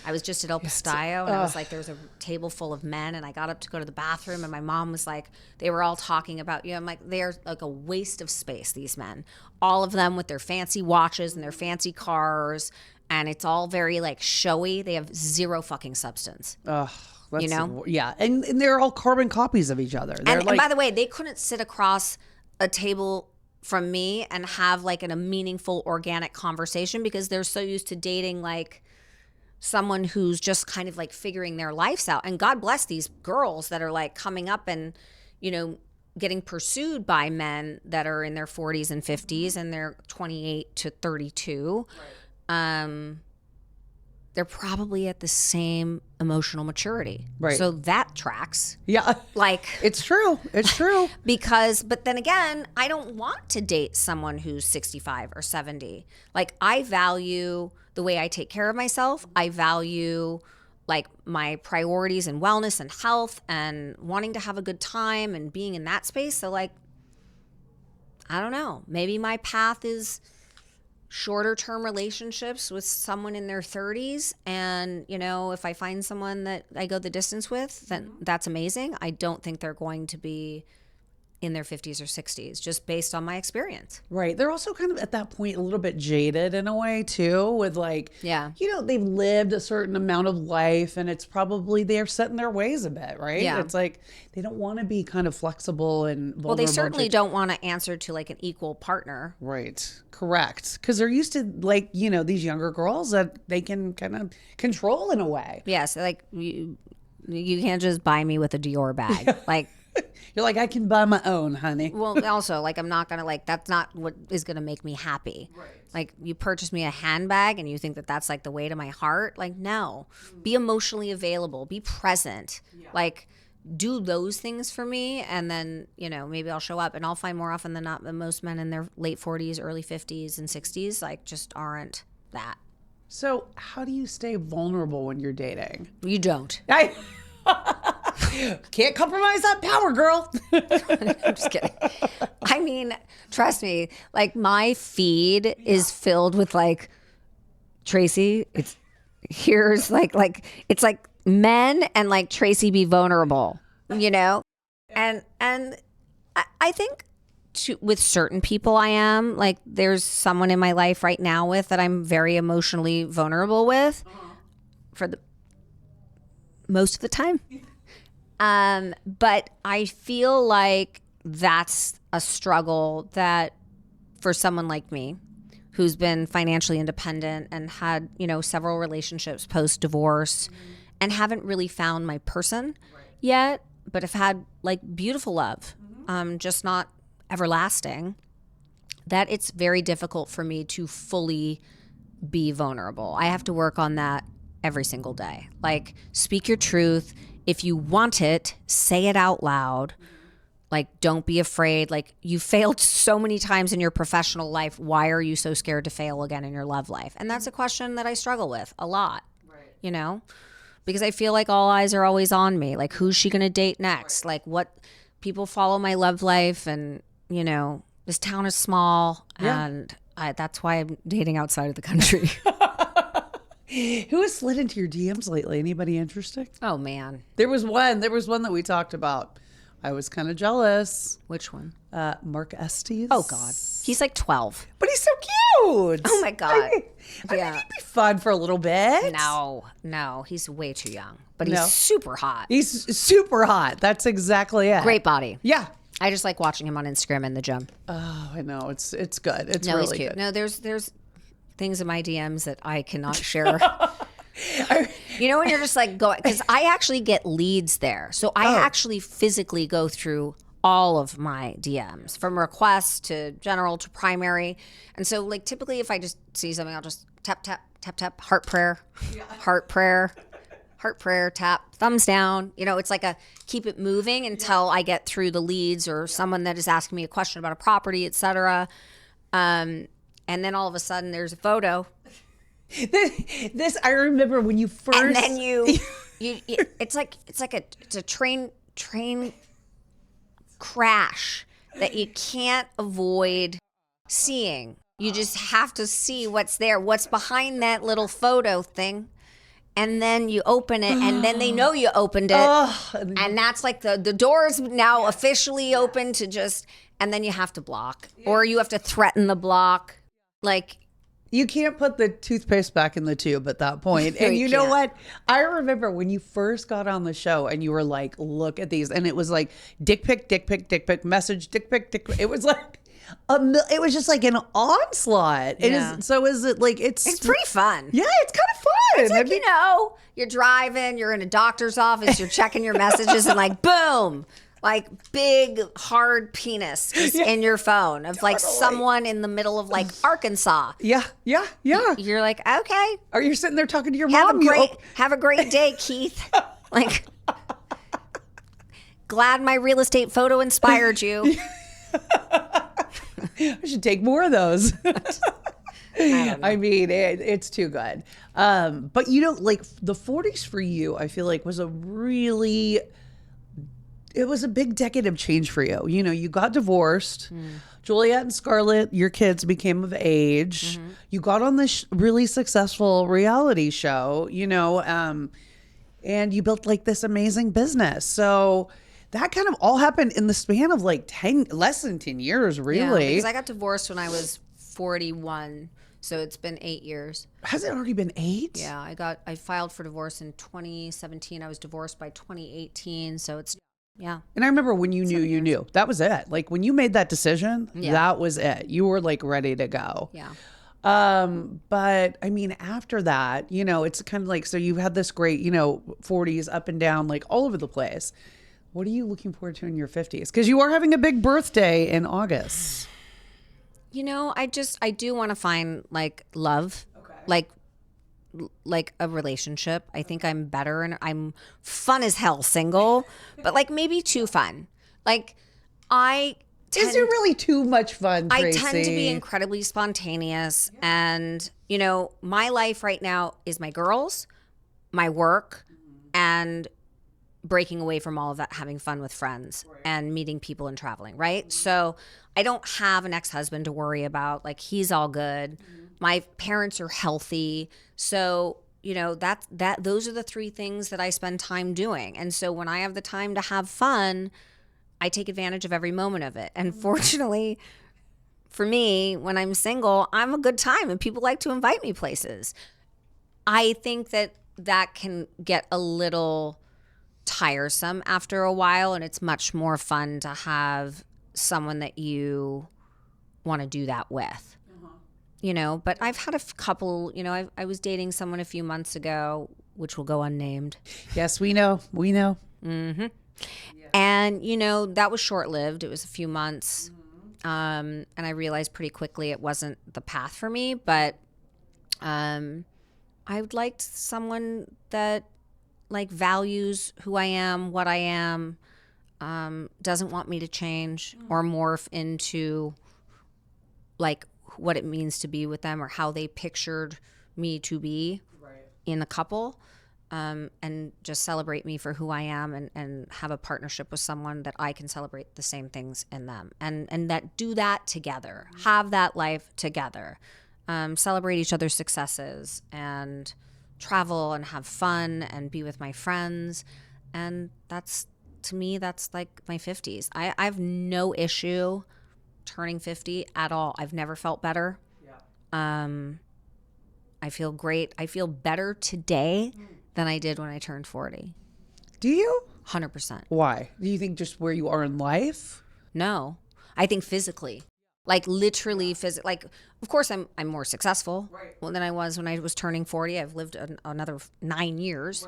I was just at El Pastayo and I was like, there was a table full of men and I got up to go to the bathroom and my mom was like, they were all talking about you. I'm like, they're like a waste of space, these men. All of them with their fancy watches and their fancy cars, and it's all very like showy. They have zero fucking substance. Yeah. And they're all carbon copies of each other. And by the way, they couldn't sit across a table from me and have like a meaningful organic conversation because they're so used to dating like someone who's just kind of like figuring their lives out. And God bless these girls that are like coming up and, getting pursued by men that are in their 40s and 50s and they're 28 to 32. Right. They're probably at the same emotional maturity. Right. So that tracks. Yeah. Like it's true. It's true. But then again, I don't want to date someone who's 65 or 70. Like I value the way I take care of myself. I value like my priorities and wellness and health and wanting to have a good time and being in that space. So like, I don't know, maybe my path is shorter term relationships with someone in their 30s. And, if I find someone that I go the distance with, then that's amazing. I don't think they're going to be in their 50s or 60s, just based on my experience. Right. They're also kind of at that point a little bit jaded in a way too, with like, they've lived a certain amount of life and it's probably they're set in their ways a bit, right? Yeah. It's like they don't want to be kind of flexible and vulnerable. Well, they certainly don't want to answer to like an equal partner. Right. Correct. Because they're used to like, these younger girls that they can kind of control in a way. Yes. Like you can't just buy me with a Dior bag. Like, you're like, I can buy my own, honey. Well, also, like, I'm not going to, like, that's not what is going to make me happy. Right. Like, you purchase me a handbag and you think that that's, like, the way to my heart. Like, no. Be emotionally available. Be present. Yeah. Like, do those things for me, and then, you know, maybe I'll show up. And I'll find more often than not that most men in their late 40s, early 50s, and 60s, like, just aren't that. So how do you stay vulnerable when you're dating? You don't. I can't compromise that power, girl. I'm just kidding. I mean, trust me, like, my feed is filled with, like, Tracy, here's like it's like men and like Tracy be vulnerable, you know? And I think with certain people I am, like, there's someone in my life right now with that I'm very emotionally vulnerable with for the most of the time. But I feel like that's a struggle that for someone like me, who's been financially independent and had, you know, several relationships post-divorce and haven't really found my person yet, but have had like beautiful love, just not everlasting, that it's very difficult for me to fully be vulnerable. I have to work on that every single day. Like, speak your truth. If you want it, say it out loud. Like, don't be afraid. Like, you failed so many times in your professional life. Why are you so scared to fail again in your love life? And that's a question that I struggle with a lot, you know, because I feel like all eyes are always on me. Like, who's she going to date next? Like, what people follow my love life. And, you know, this town is small and that's why I'm dating outside of the country. Who has slid into your DMs lately? Anybody interesting? Oh, man. There was one that we talked about. I was kind of jealous. Which one? Mark Estes. Oh, God. He's like 12. But he's so cute. Oh, my God. I mean, he'd be fun for a little bit. No. He's way too young. But he's super hot. He's super hot. That's exactly it. Great body. Yeah. I just like watching him on Instagram in the gym. Oh, I know. It's good. It's no, really he's cute. good. No, there's things in my DMs that I cannot share. You know, when you're just like going, because I actually get leads there. So I actually physically go through all of my DMs, from requests to general to primary. And so, like, typically if I just see something, I'll just tap, tap, tap, tap, heart prayer, tap, thumbs down. You know, it's like a keep it moving until I get through the leads or someone that is asking me a question about a property, et cetera. And then all of a sudden there's a photo. This I remember when you first. And then it's a train crash that you can't avoid seeing. You just have to see what's there, what's behind that little photo thing. And then you open it, and then they know you opened it. And that's like the door is now officially open to just, and then you have to block. Or you have to threaten the block. Like, you can't put the toothpaste back in the tube at that point. And you know what? I remember when you first got on the show and you were like, look at these. And it was like dick pic, message, dick pic. It was like, it was just like an onslaught. So is it like, it's pretty fun. Yeah, it's kind of fun. It's like, you know, you're driving, you're in a doctor's office, you're checking your messages and like, boom. Like big hard penis is in your phone of like someone in the middle of like Arkansas. Yeah. You're like, okay. Or you're sitting there talking to your mom. Have a great day, Keith. Like, glad my real estate photo inspired you. I should take more of those. I mean, it's too good. But you know, like the 40s for you, I feel like was it was a big decade of change for you. You know, you got divorced. Juliet and Scarlett, your kids became of age. You got on this really successful reality show, you know, and you built like this amazing business. So that kind of all happened in the span of like less than 10 years, really. Yeah, because I got divorced when I was 41. So it's been 8 years. Has it already been 8? Yeah, I filed for divorce in 2017. I was divorced by 2018. So it's, yeah. And I remember when you knew. That was it. Like when you made that decision, that was it. You were like ready to go. Yeah. But I mean, after that, you know, it's kind of like, so you had this great, you know, 40s up and down, like all over the place. What are you looking forward to in your 50s? Because you are having a big birthday in August. You know, I do want to find like love, like like a relationship. I think I'm better and I'm fun as hell single, but like maybe too fun. Like Is it really too much fun, Tracy? I tend to be incredibly spontaneous. And, you know, my life right now is my girls, my work, and breaking away from all of that, having fun with friends and meeting people and traveling, right? So I don't have an ex-husband to worry about. Like, he's all good. My parents are healthy. So, you know, those are the three things that I spend time doing. And so when I have the time to have fun, I take advantage of every moment of it. And fortunately for me, when I'm single, I'm a good time and people like to invite me places. I think that can get a little tiresome after a while, and it's much more fun to have someone that you want to do that with. You know, but I've had a couple, you know, I was dating someone a few months ago, which will go unnamed. Yes, we know. Mm-hmm. And, you know, that was short-lived. It was a few months. And I realized pretty quickly it wasn't the path for me. But I would like someone that, like, values who I am, what I am, doesn't want me to change or morph into, like, what it means to be with them or how they pictured me to be in a couple. And just celebrate me for who I am and have a partnership with someone that I can celebrate the same things in them and that do that together, have that life together, celebrate each other's successes and travel and have fun and be with my friends. And that's, to me, that's like my 50s. I have no issue turning 50 at all. I've never felt better. I feel great. I feel better today than I did when I turned 40. Do you? 100%. Why? Do you think just where you are in life? No. I think physically. Like literally physically. Like, of course I'm more successful than I was when I was turning 40. I've lived another 9 years.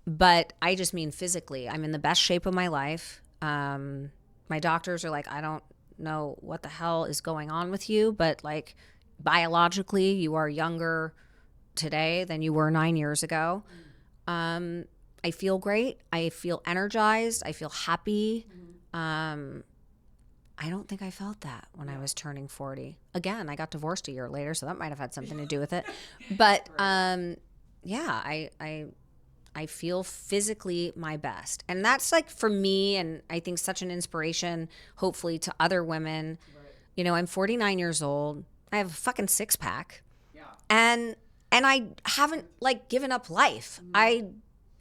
But I just mean physically. I'm in the best shape of my life. My doctors are like, I don't know what the hell is going on with you, but like biologically you are younger today than you were 9 years ago. I feel great. I feel energized. I feel happy. I don't think I felt that when I was turning 40. Again, I got divorced a year later, so that might have had something to do with it. But yeah, I feel physically my best. And that's like for me, and I think such an inspiration, hopefully, to other women. You know, I'm 49 years old. I have a fucking six-pack. And I haven't like given up life. I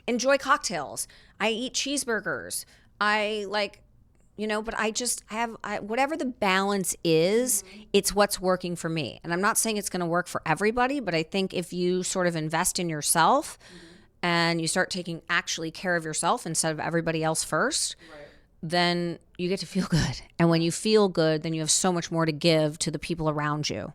enjoy cocktails. I eat cheeseburgers. I like, you know, but I just have, whatever the balance is, it's what's working for me. And I'm not saying it's going to work for everybody, but I think if you sort of invest in yourself and you start taking actually care of yourself instead of everybody else first, then you get to feel good. And when you feel good, then you have so much more to give to the people around you.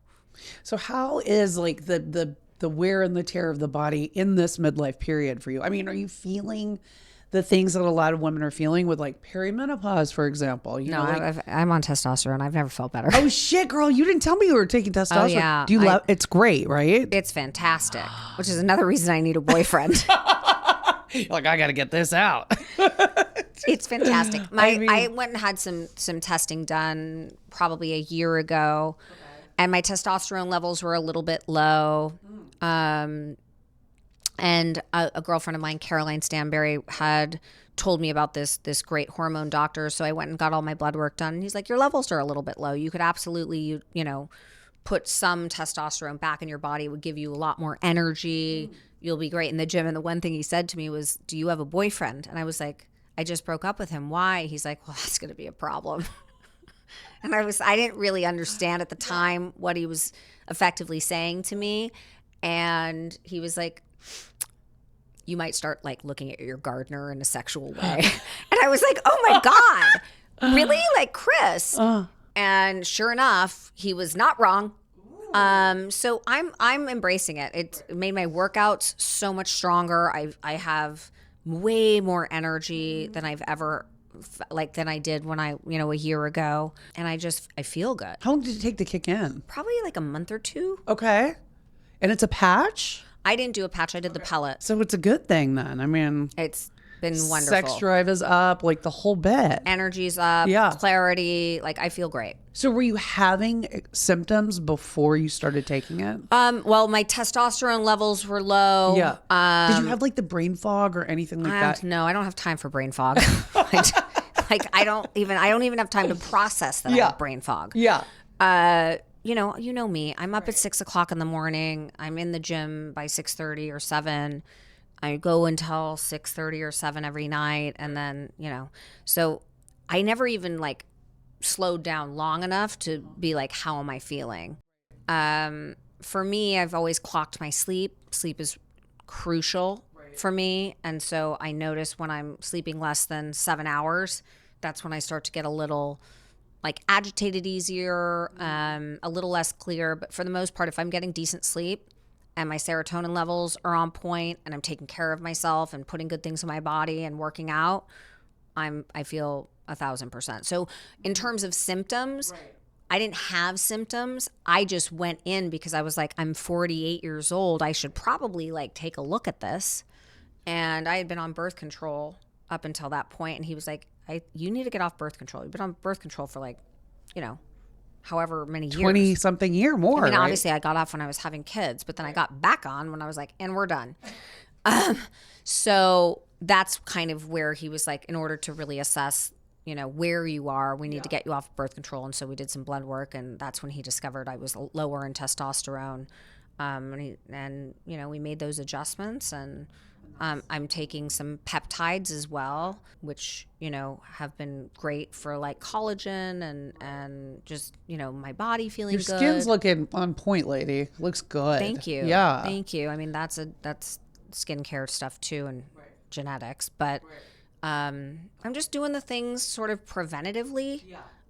So how is like the wear and the tear of the body in this midlife period for you? I mean, are you feeling the things that a lot of women are feeling with like perimenopause, for example? You know, like, I'm on testosterone. I've never felt better. Oh shit, girl, you didn't tell me you were taking testosterone. Oh, yeah. Do you love it's great, right? It's fantastic, which is another reason I need a boyfriend. Like, I got to get this out. It's fantastic. I went and had some testing done probably a year ago. And my testosterone levels were a little bit low. And a girlfriend of mine, Caroline Stanberry, had told me about this great hormone doctor. So I went and got all my blood work done. And he's like, your levels are a little bit low. You could absolutely, you know, put some testosterone back in your body. It would give you a lot more energy. You'll be great in the gym. And the one thing he said to me was, do you have a boyfriend? And I was like, I just broke up with him. Why? He's like, well, that's going to be a problem. And I didn't really understand at the time what he was effectively saying to me. And he was like, you might start like looking at your gardener in a sexual way. And I was like, oh my God, really? Like Chris? And sure enough, he was not wrong. So I'm embracing it. It made my workouts so much stronger. I have way more energy than I've ever than I did when a year ago. And I feel good. How long did it take to kick in? Probably like a month or two. Okay. And it's a patch? I didn't do a patch. I did the pellet. So it's a good thing then. I mean, It's been wonderful. sex drive is up, like the whole bit. Energy's up. Yeah. Clarity. Like, I feel great. So were you having symptoms before you started taking it? Well, my testosterone levels were low. Yeah. Did you have like the brain fog or anything like that? No, I don't have time for brain fog. I don't even have time to process that I have brain fog. Yeah. You know me. I'm up at 6 o'clock in the morning. I'm in the gym by 6:30 or 7. I go until 6:30 or 7 every night. And then, so I never even like slowed down long enough to be like, how am I feeling? For me, I've always clocked my sleep. Sleep is crucial for me. And so I notice when I'm sleeping less than 7 hours, that's when I start to get a little like agitated easier, a little less clear. But for the most part, if I'm getting decent sleep and my serotonin levels are on point and I'm taking care of myself and putting good things in my body and working out, I feel 1,000%. So in terms of symptoms, I didn't have symptoms. I just went in because I was like, I'm 48 years old. I should probably like take a look at this. And I had been on birth control up until that point. And he was like, you need to get off birth control. You've been on birth control for like, however many years. 20 something year more. I mean, obviously I got off when I was having kids, but then I got back on when I was like, and we're done. So that's kind of where he was like, in order to really assess, where you are, we need to get you off birth control. And so we did some blood work, and that's when he discovered I was lower in testosterone. And we made those adjustments, and I'm taking some peptides as well, which, have been great for like collagen and just, my body feeling good. Your skin's looking on point, lady. Looks good. Thank you. Yeah. Thank you. I mean, that's skincare stuff too, and genetics, but I'm just doing the things sort of preventatively.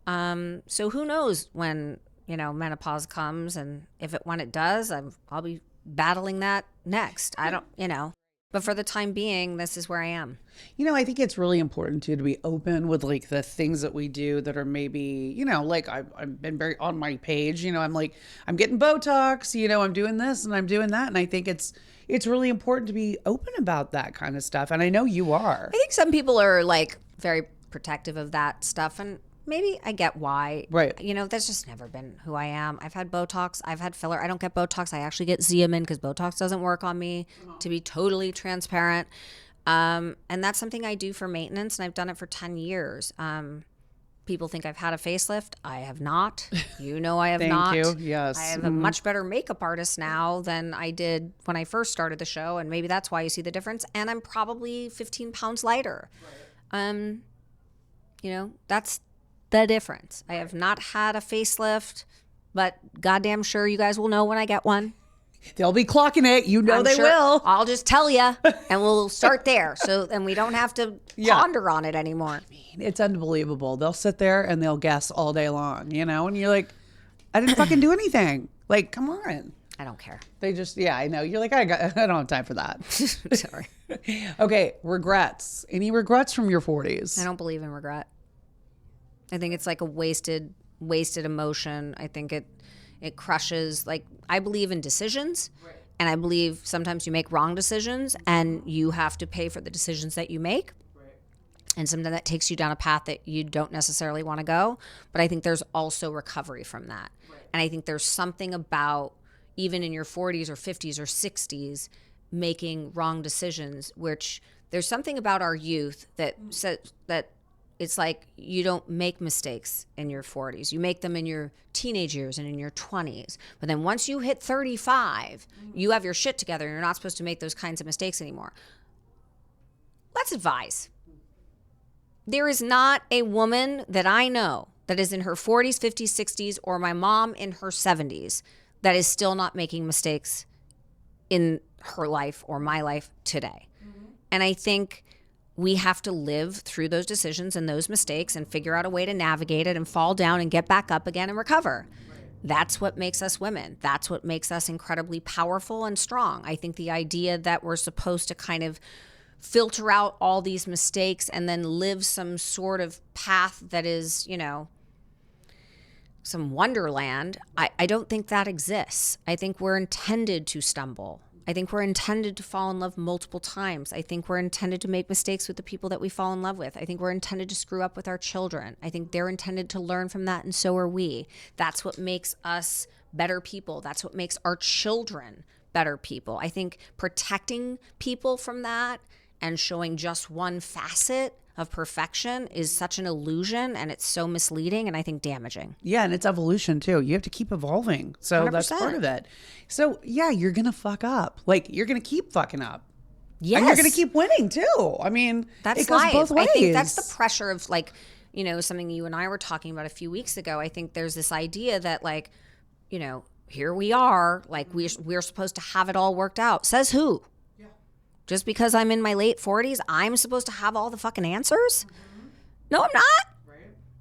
So who knows when, menopause comes, and when it does, I'll be battling that next. I don't, but for the time being, this is where I am. I think it's really important too to be open with like the things that we do that are maybe, like I've been very on my page, I'm like, I'm getting Botox, I'm doing this and I'm doing that. And I think it's really important to be open about that kind of stuff. And I know you are. I think some people are like very protective of that stuff, and maybe I get why. Right. That's just never been who I am. I've had Botox. I've had filler. I don't get Botox. I actually get Xeomin because Botox doesn't work on me, to be totally transparent. And that's something I do for maintenance, and I've done it for 10 years. People think I've had a facelift. I have not. I have not. Thank you. Yes. I have a much better makeup artist now than I did when I first started the show, and maybe that's why you see the difference. And I'm probably 15 pounds lighter. Right. That's the difference. I have not had a facelift, but goddamn sure you guys will know when I get one. They'll be clocking it. They will. I'll just tell you, and we'll start there. So then we don't have to ponder on it anymore. It's unbelievable. They'll sit there and they'll guess all day long, and you're like, I didn't fucking do anything. Like, come on. I don't care. They just, I know. You're like, I don't have time for that. Sorry. Okay, regrets. Any regrets from your 40s? I don't believe in regret. I think it's like a wasted emotion. I think it crushes. Like, I believe in decisions, and I believe sometimes you make wrong decisions, and you have to pay for the decisions that you make. And sometimes that takes you down a path that you don't necessarily want to go. But I think there's also recovery from that. And I think there's something about, even in your 40s or 50s or 60s, making wrong decisions, which there's something about our youth that says that it's like you don't make mistakes in your 40s. You make them in your teenage years and in your 20s. But then once you hit 35, you have your shit together, and you're not supposed to make those kinds of mistakes anymore. Let's advise. There is not a woman that I know that is in her 40s, 50s, 60s, or my mom in her 70s that is still not making mistakes in her life or my life today. And I think we have to live through those decisions and those mistakes and figure out a way to navigate it and fall down and get back up again and recover. That's what makes us women. That's what makes us incredibly powerful and strong. I think the idea that we're supposed to kind of filter out all these mistakes and then live some sort of path that is, some wonderland, I don't think that exists. I think we're intended to stumble. I think we're intended to fall in love multiple times. I think we're intended to make mistakes with the people that we fall in love with. I think we're intended to screw up with our children. I think they're intended to learn from that, and so are we. That's what makes us better people. That's what makes our children better people. I think protecting people from that and showing just one facet of perfection is such an illusion, and it's so misleading and I think damaging. Yeah, and it's evolution too. You have to keep evolving. So 100%. That's part of it. So yeah, you're going to fuck up. Like, you're going to keep fucking up. Yes. And you're going to keep winning too. I mean, that's it goes life. both ways. I think that's the pressure of, like, you know, something you and I were talking about a few weeks ago. I think there's this idea that, like, you know, here we are, like we're supposed to have it all worked out. Says who? Just because I'm in my late 40s, I'm supposed to have all the fucking answers? Mm-hmm. No, I'm not. Right.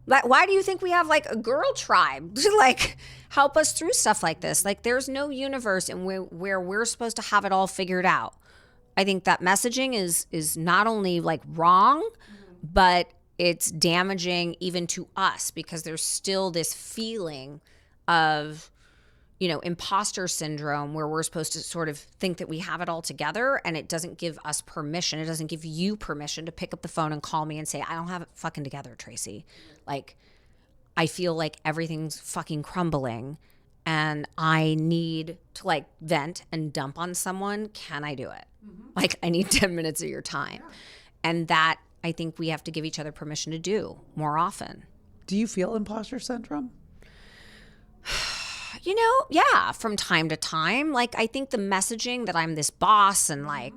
Like, why do you think we have like a girl tribe to like help us through stuff like this? Like, there's no universe in where we're supposed to have it all figured out. I think that messaging is not only like wrong, but it's damaging even to us, because there's still this feeling of, you know, imposter syndrome, where we're supposed to sort of think that we have it all together, and it doesn't give us permission. It doesn't give you permission to pick up the phone and call me and say, I don't have it fucking together, Tracy. Like, I feel like everything's fucking crumbling and I need to like vent and dump on someone. Can I do it? Mm-hmm. Like, I need 10 minutes of your time. Yeah. And that, I think we have to give each other permission to do more often. Do you feel imposter syndrome? You know, yeah, from time to time. Like, I think the messaging that I'm this boss and like,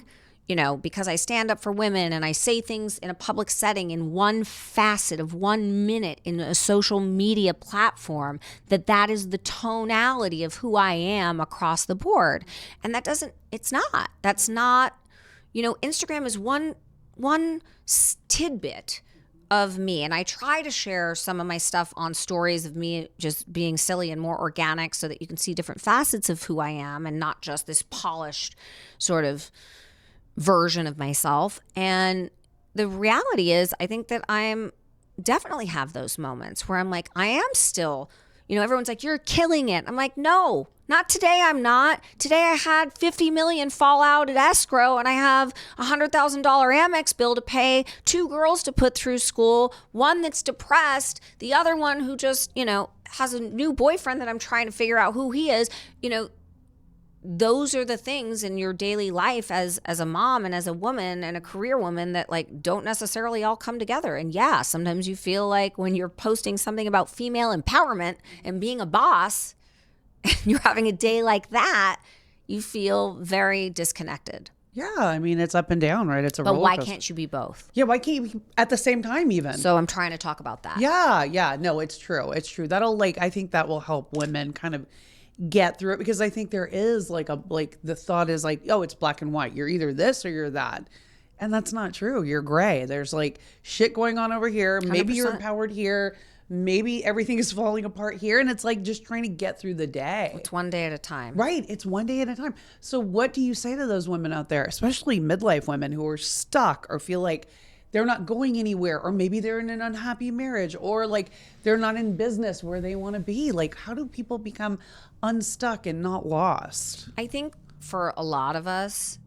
you know, because I stand up for women and I say things in a public setting in one facet of 1 minute in a social media platform, that is the tonality of who I am across the board. And that's not, you know, Instagram is one tidbit of me. And I try to share some of my stuff on stories of me just being silly and more organic, so that you can see different facets of who I am and not just this polished sort of version of myself. And the reality is, I think that I'm definitely have those moments where I'm like, I am still, you know, everyone's like, you're killing it. I'm like, no, not today. I'm not. Today I had 50 million fall out at escrow, and I have $100,000 Amex bill to pay, 2 girls to put through school, one that's depressed, the other one who just, you know, has a new boyfriend that I'm trying to figure out who he is. You know, those are the things in your daily life as a mom and as a woman and a career woman that like don't necessarily all come together. And yeah, sometimes you feel like when you're posting something about female empowerment and being a boss, and you're having a day like that, you feel very disconnected. Yeah, I mean, it's up and down, right? It's a roller coaster. But why coaster. can't you be both? Yeah, why can't you be at the same time even? So I'm trying to talk about that. Yeah, no, it's true. It's true. I think that will help women kind of get through it, because I think there is the thought is like, oh, it's black and white. You're either this or you're that. And that's not true. You're gray. There's like shit going on over here. 100%. Maybe you're empowered here. Maybe everything is falling apart here. And it's like just trying to get through the day. It's one day at a time. Right. It's one day at a time. So what do you say to those women out there, especially midlife women who are stuck or feel like they're not going anywhere, or maybe they're in an unhappy marriage, or like they're not in business where they want to be? Like, how do people become unstuck and not lost? I think for a lot of us,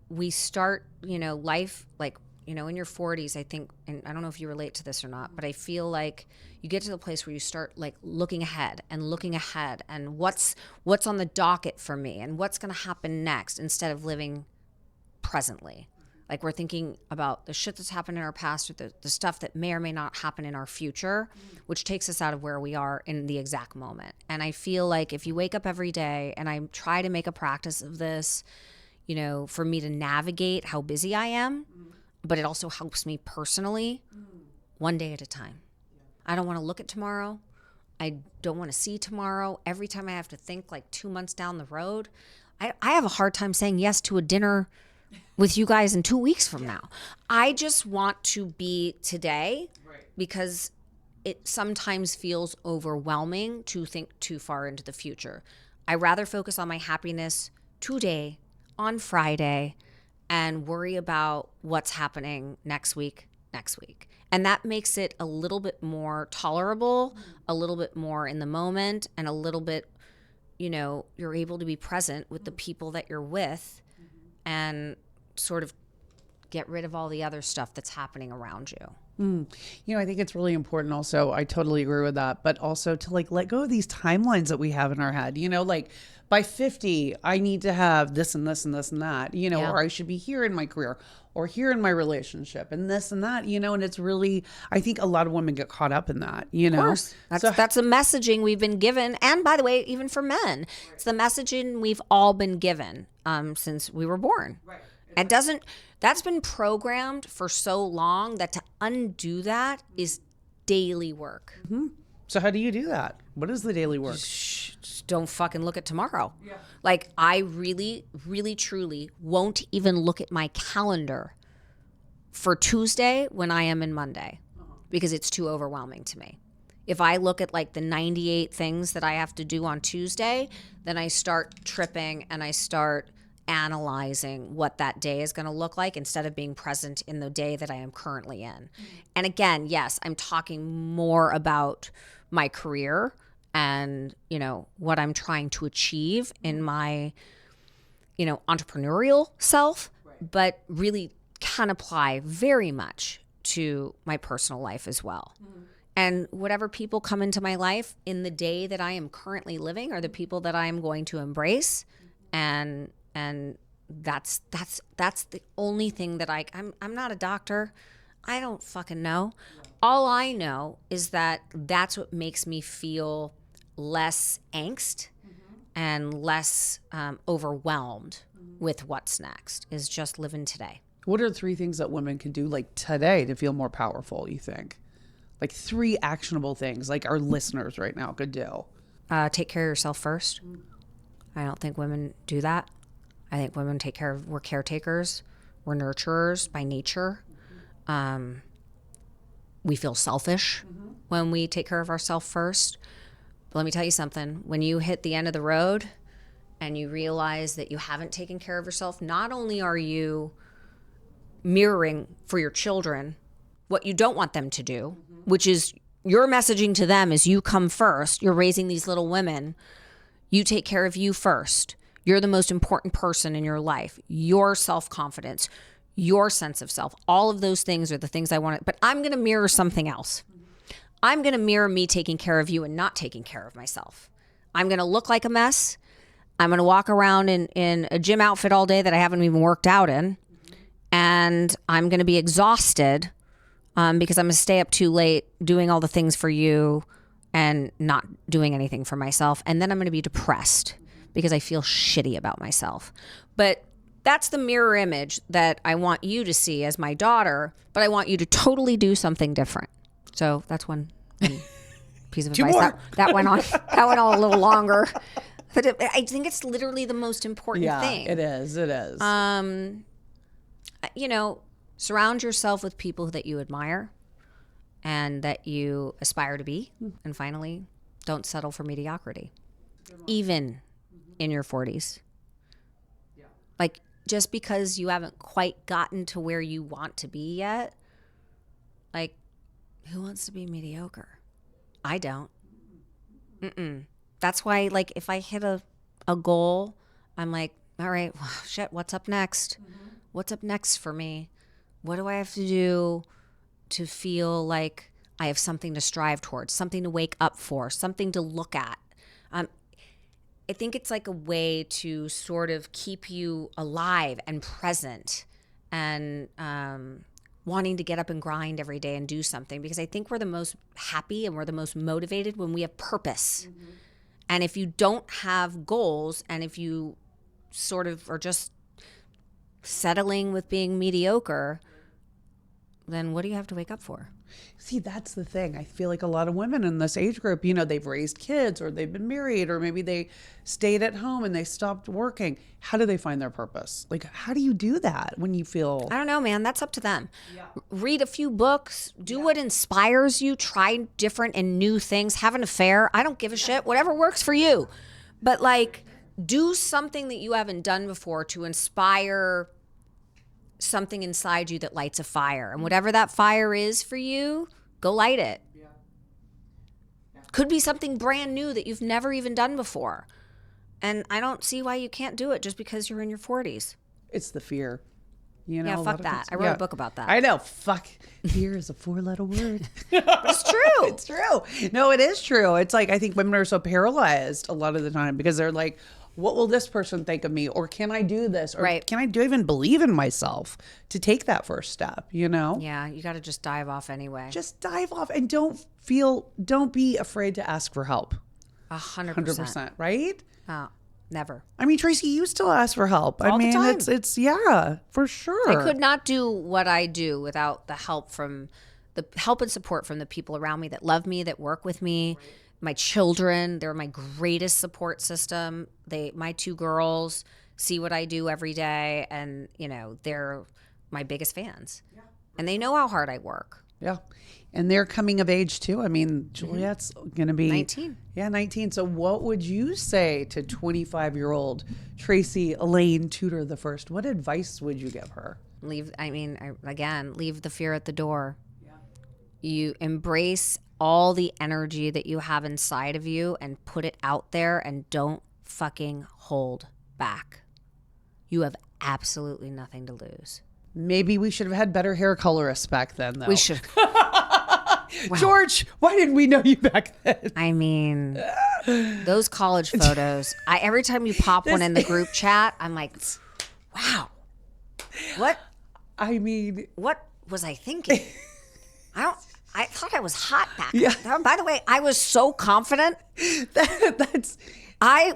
we start, you know, life like, you know, in your 40s, I think, and I don't know if you relate to this or not, but I feel like you get to the place where you start like looking ahead and what's on the docket for me and what's going to happen next, instead of living presently. Like, we're thinking about the shit that's happened in our past, or the stuff that may or may not happen in our future, which takes us out of where we are in the exact moment. And I feel like if you wake up every day, and I try to make a practice of this, you know, for me to navigate how busy I am, but it also helps me personally, one day at a time. I don't want to look at tomorrow. I don't want to see tomorrow. Every time I have to think like 2 months down the road, I have a hard time saying yes to a dinner with you guys in 2 weeks from now. I just want to be today, because it sometimes feels overwhelming to think too far into the future. I rather focus on my happiness today, on Friday, and worry about what's happening next week. And that makes it a little bit more tolerable, a little bit more in the moment, and a little bit you're able to be present with the people that you're with and sort of get rid of all the other stuff that's happening around you. I think it's really important also. I totally agree with that. But also to like let go of these timelines that we have in our head, like by 50, I need to have this and this and this and that, or I should be here in my career or here in my relationship and this and that, and it's really, I think a lot of women get caught up in that, Of course. That's the messaging we've been given. And by the way, even for men, it's the messaging we've all been given since we were born. Right. That's been programmed for so long that to undo that is daily work. Mm-hmm. So how do you do that? What is the daily work? Just don't fucking look at tomorrow. Yeah. Like I really, really, truly won't even look at my calendar for Tuesday when I am in Monday because it's too overwhelming to me. If I look at like the 98 things that I have to do on Tuesday, then I start tripping and I start analyzing what that day is going to look like instead of being present in the day that I am currently in. And again, yes, I'm talking more about my career and, what I'm trying to achieve in my, entrepreneurial self, but really can apply very much to my personal life as well. And whatever people come into my life in the day that I am currently living are the people that I am going to embrace and that's the only thing that I'm not a doctor. I don't fucking know. All I know is that that's what makes me feel less angst and less overwhelmed with what's next is just living today. What are 3 things that women can do like today to feel more powerful, you think? Like 3 actionable things like our listeners right now could do. Take care of yourself first. I don't think women do that. I think women we're caretakers, we're nurturers by nature. We feel selfish when we take care of ourselves first. But let me tell you something, when you hit the end of the road and you realize that you haven't taken care of yourself, not only are you mirroring for your children what you don't want them to do, which is your messaging to them is you come first, you're raising these little women, you take care of you first. You're the most important person in your life. Your self-confidence, your sense of self, all of those things are the things I want. But I'm going to mirror something else. I'm going to mirror me taking care of you and not taking care of myself. I'm going to look like a mess. I'm going to walk around in a gym outfit all day that I haven't even worked out in. And I'm going to be exhausted because I'm going to stay up too late doing all the things for you and not doing anything for myself. And then I'm going to be depressed because I feel shitty about myself. But that's the mirror image that I want you to see as my daughter, but I want you to totally do something different. So that's one piece of advice. That went on. That went on a little longer. But I think it's literally the most important thing. Yeah, it is. It is. Surround yourself with people that you admire and that you aspire to be. And finally, don't settle for mediocrity. Even in your 40s. Yeah. Like, just because you haven't quite gotten to where you want to be yet, like, who wants to be mediocre? I don't. That's why, like, if I hit a goal, I'm like, all right, well, shit, what's up next? What's up next for me? What do I have to do to feel like I have something to strive towards, something to wake up for, something to look at? I think it's like a way to sort of keep you alive and present and wanting to get up and grind every day and do something, because I think we're the most happy and we're the most motivated when we have purpose. And if you don't have goals and if you sort of are just settling with being mediocre, then what do you have to wake up for? See, that's the thing. I feel like a lot of women in this age group, they've raised kids or they've been married or maybe they stayed at home and they stopped working. How do they find their purpose? Like, how do you do that when you feel... I don't know, man. That's up to them. Yeah. Read a few books. Do what inspires you. Try different and new things. Have an affair. I don't give a shit. Whatever works for you. But, like, do something that you haven't done before to inspire something inside you that lights a fire. And whatever that fire is for you, go light it. Yeah. Could be something brand new that you've never even done before. And I don't see why you can't do it just because you're in your 40s. It's the fear. You know, Yeah, fuck that. I wrote a book about that. I know. Fuck. Fear is a 4-letter word. It's true. It's true. No, it is true. It's like, I think women are so paralyzed a lot of the time because they're like, what will this person think of me? Or can I do this? Or Right. can I even believe in myself to take that first step? You know? Yeah, you got to just dive off anyway. Just dive off and don't be afraid to ask for help. 100%. 100%, right? Oh, never. I mean, Tracy, you still ask for help. All the time. It's yeah, for sure. I could not do what I do without the help and support from the people around me that love me, that work with me. My children, they're my greatest support system. My 2 girls see what I do every day, and they're my biggest fans. Yeah. And they know how hard I work. Yeah. And they're coming of age too. I mean, Juliet's going to be 19. Yeah, 19. So what would you say to 25-year-old Tracy Elaine Tutor the first? What advice would you give her? Leave the fear at the door. Yeah. You embrace all the energy that you have inside of you and put it out there, and don't fucking hold back. You have absolutely nothing to lose. Maybe we should have had better hair colorists back then, though. We should. Wow. George, why didn't we know you back then? I mean, those college photos, every time you pop one in the group chat, I'm like, wow, what was I thinking? I thought I was hot back then. By the way, I was so confident. I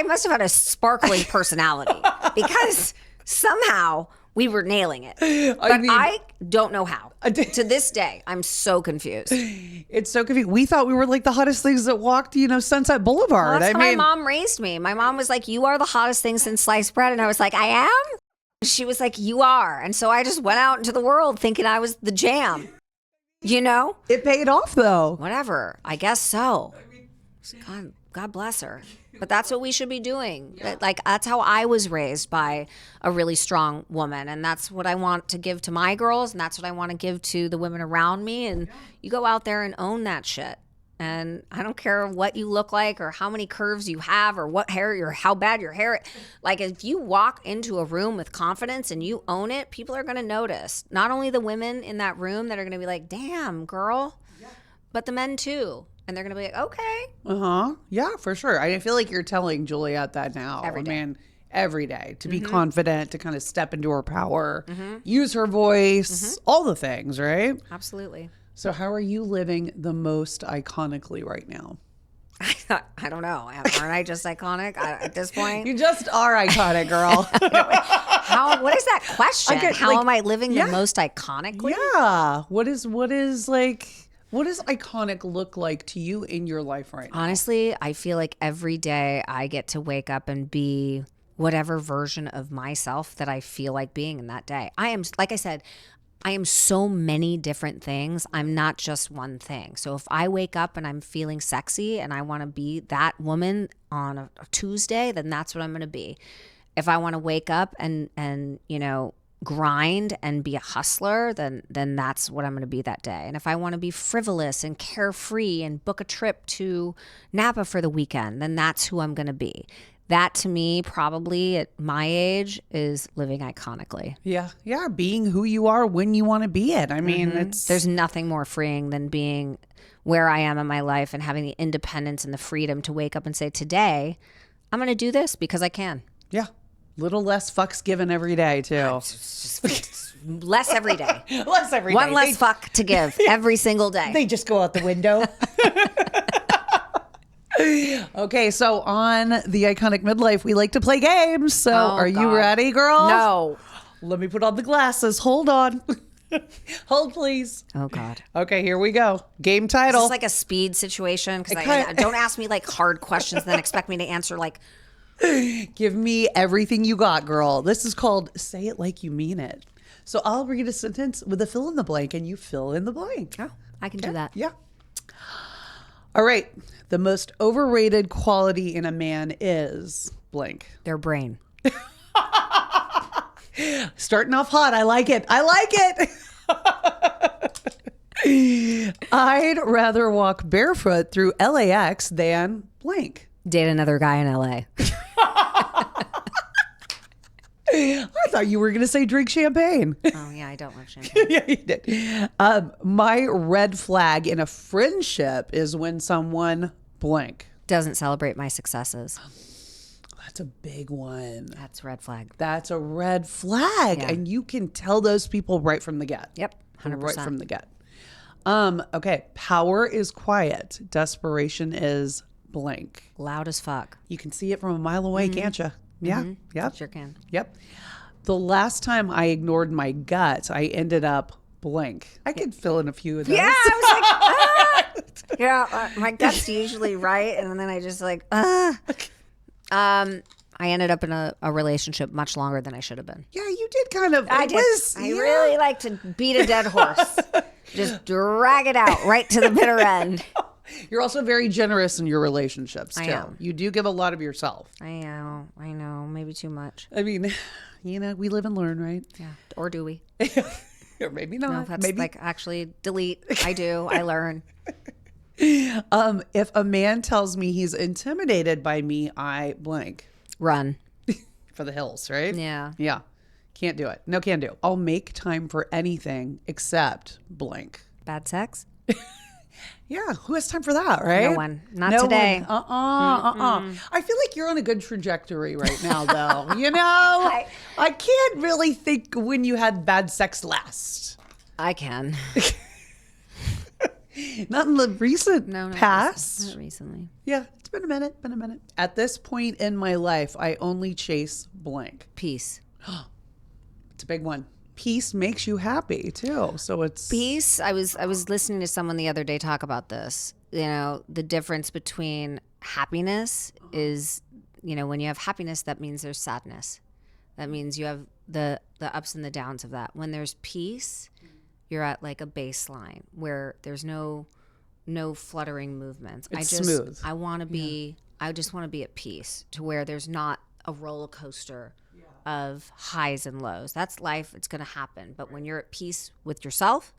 must have had a sparkling personality because somehow we were nailing it. I don't know how. To this day, I'm so confused. It's so confusing. We thought we were like the hottest things that walked, Sunset Boulevard. Well, that's how my mom raised me. My mom was like, you are the hottest thing since sliced bread. And I was like, I am? She was like, you are. And so I just went out into the world thinking I was the jam. It paid off, though. Whatever. I guess so. God bless her. But that's what we should be doing. Yeah. That's how I was raised, by a really strong woman. And that's what I want to give to my girls. And that's what I want to give to the women around me. And you go out there and own that shit. And I don't care what you look like or how many curves you have or what hair how bad your hair. If you walk into a room with confidence and you own it, people are going to notice. Not only the women in that room that are going to be like, damn, girl, but the men too. And they're going to be like, okay. Yeah, for sure. I feel like you're telling Juliet that now. Every day. Every day. To be confident, to kind of step into her power, use her voice, all the things, right? Absolutely. So how are you living the most iconically right now? I don't know. Aren't I just iconic at this point? You just are iconic, girl. What is that question? How am I living the most iconically? Yeah. What does iconic look like to you in your life right now? Honestly, I feel like every day I get to wake up and be whatever version of myself that I feel like being in that day. I am, like I said, I am so many different things. I'm not just one thing. So if I wake up and I'm feeling sexy and I want to be that woman on a Tuesday, then that's what I'm going to be. If I want to wake up and grind and be a hustler, then that's what I'm going to be that day. And if I want to be frivolous and carefree and book a trip to Napa for the weekend, then that's who I'm going to be. That to me, probably at my age, is living iconically. Yeah. Being who you are when you want to be it. I mean, there's nothing more freeing than being where I am in my life and having the independence and the freedom to wake up and say, today, I'm going to do this because I can. Yeah. Little less fucks given every day, too. Less every day. Less every day. One less fuck to give every single day. They just go out the window. Okay, so on the Iconic Midlife, we like to play games. So are you ready, girl? No. Let me put on the glasses. Hold on. Hold, please. Oh, God. Okay, here we go. Game title. Is this like a speed situation? Because don't ask me like hard questions and then expect me to answer like... Give me everything you got, girl. This is called Say It Like You Mean It. So I'll read a sentence with a fill in the blank and you fill in the blank. Oh, I can do that. Yeah. All right. The most overrated quality in a man is blank. Their brain. Starting off hot. I like it. I'd rather walk barefoot through LAX than blank. Date another guy in LA. I thought you were going to say drink champagne. Oh, yeah, I don't love champagne. Yeah, you did. My red flag in a friendship is when someone blank. Doesn't celebrate my successes. That's a big one. That's a red flag. That's a red flag. Yeah. And you can tell those people right from the get. Yep, 100%. Right from the get. Okay. Power is quiet. Desperation is blank. Loud as fuck. You can see it from a mile away, can't you? Yeah. Yep. Sure can. Yep. The last time I ignored my gut, I ended up blank. I could fill in a few of those. Yeah, I was like, ah! Yeah, my gut's usually right, and then I just like, ah. I ended up in a relationship much longer than I should have been. Yeah, you did kind of. I did. I really like to beat a dead horse. Just drag it out right to the bitter end. You're also very generous in your relationships, too. I am. You do give a lot of yourself. I know. Maybe too much. I mean, we live and learn, right? Yeah. Or do we? Or maybe not. No, that's maybe. like actually delete. I do. I learn. If a man tells me he's intimidated by me, I blank. Run. For the hills, right? Yeah. Yeah. Can't do it. No can do. I'll make time for anything except blank. Bad sex? Yeah. Who has time for that, right? No one. Not today. I feel like you're on a good trajectory right now, though. I can't really think when you had bad sex last. I can. Not in the recent past. Not recently. Yeah, it's been a minute. At this point in my life, I only chase blank. Peace. It's a big one. Peace makes you happy too. So it's peace. I was listening to someone the other day talk about this. The difference between happiness is, when you have happiness, that means there's sadness. That means you have the ups and the downs of that. When there's peace, you're at like a baseline where there's no fluttering movements. It's smooth. I just want to be at peace to where there's not a roller coaster of highs and lows. That's life. It's going to happen. But when you're at peace with yourself,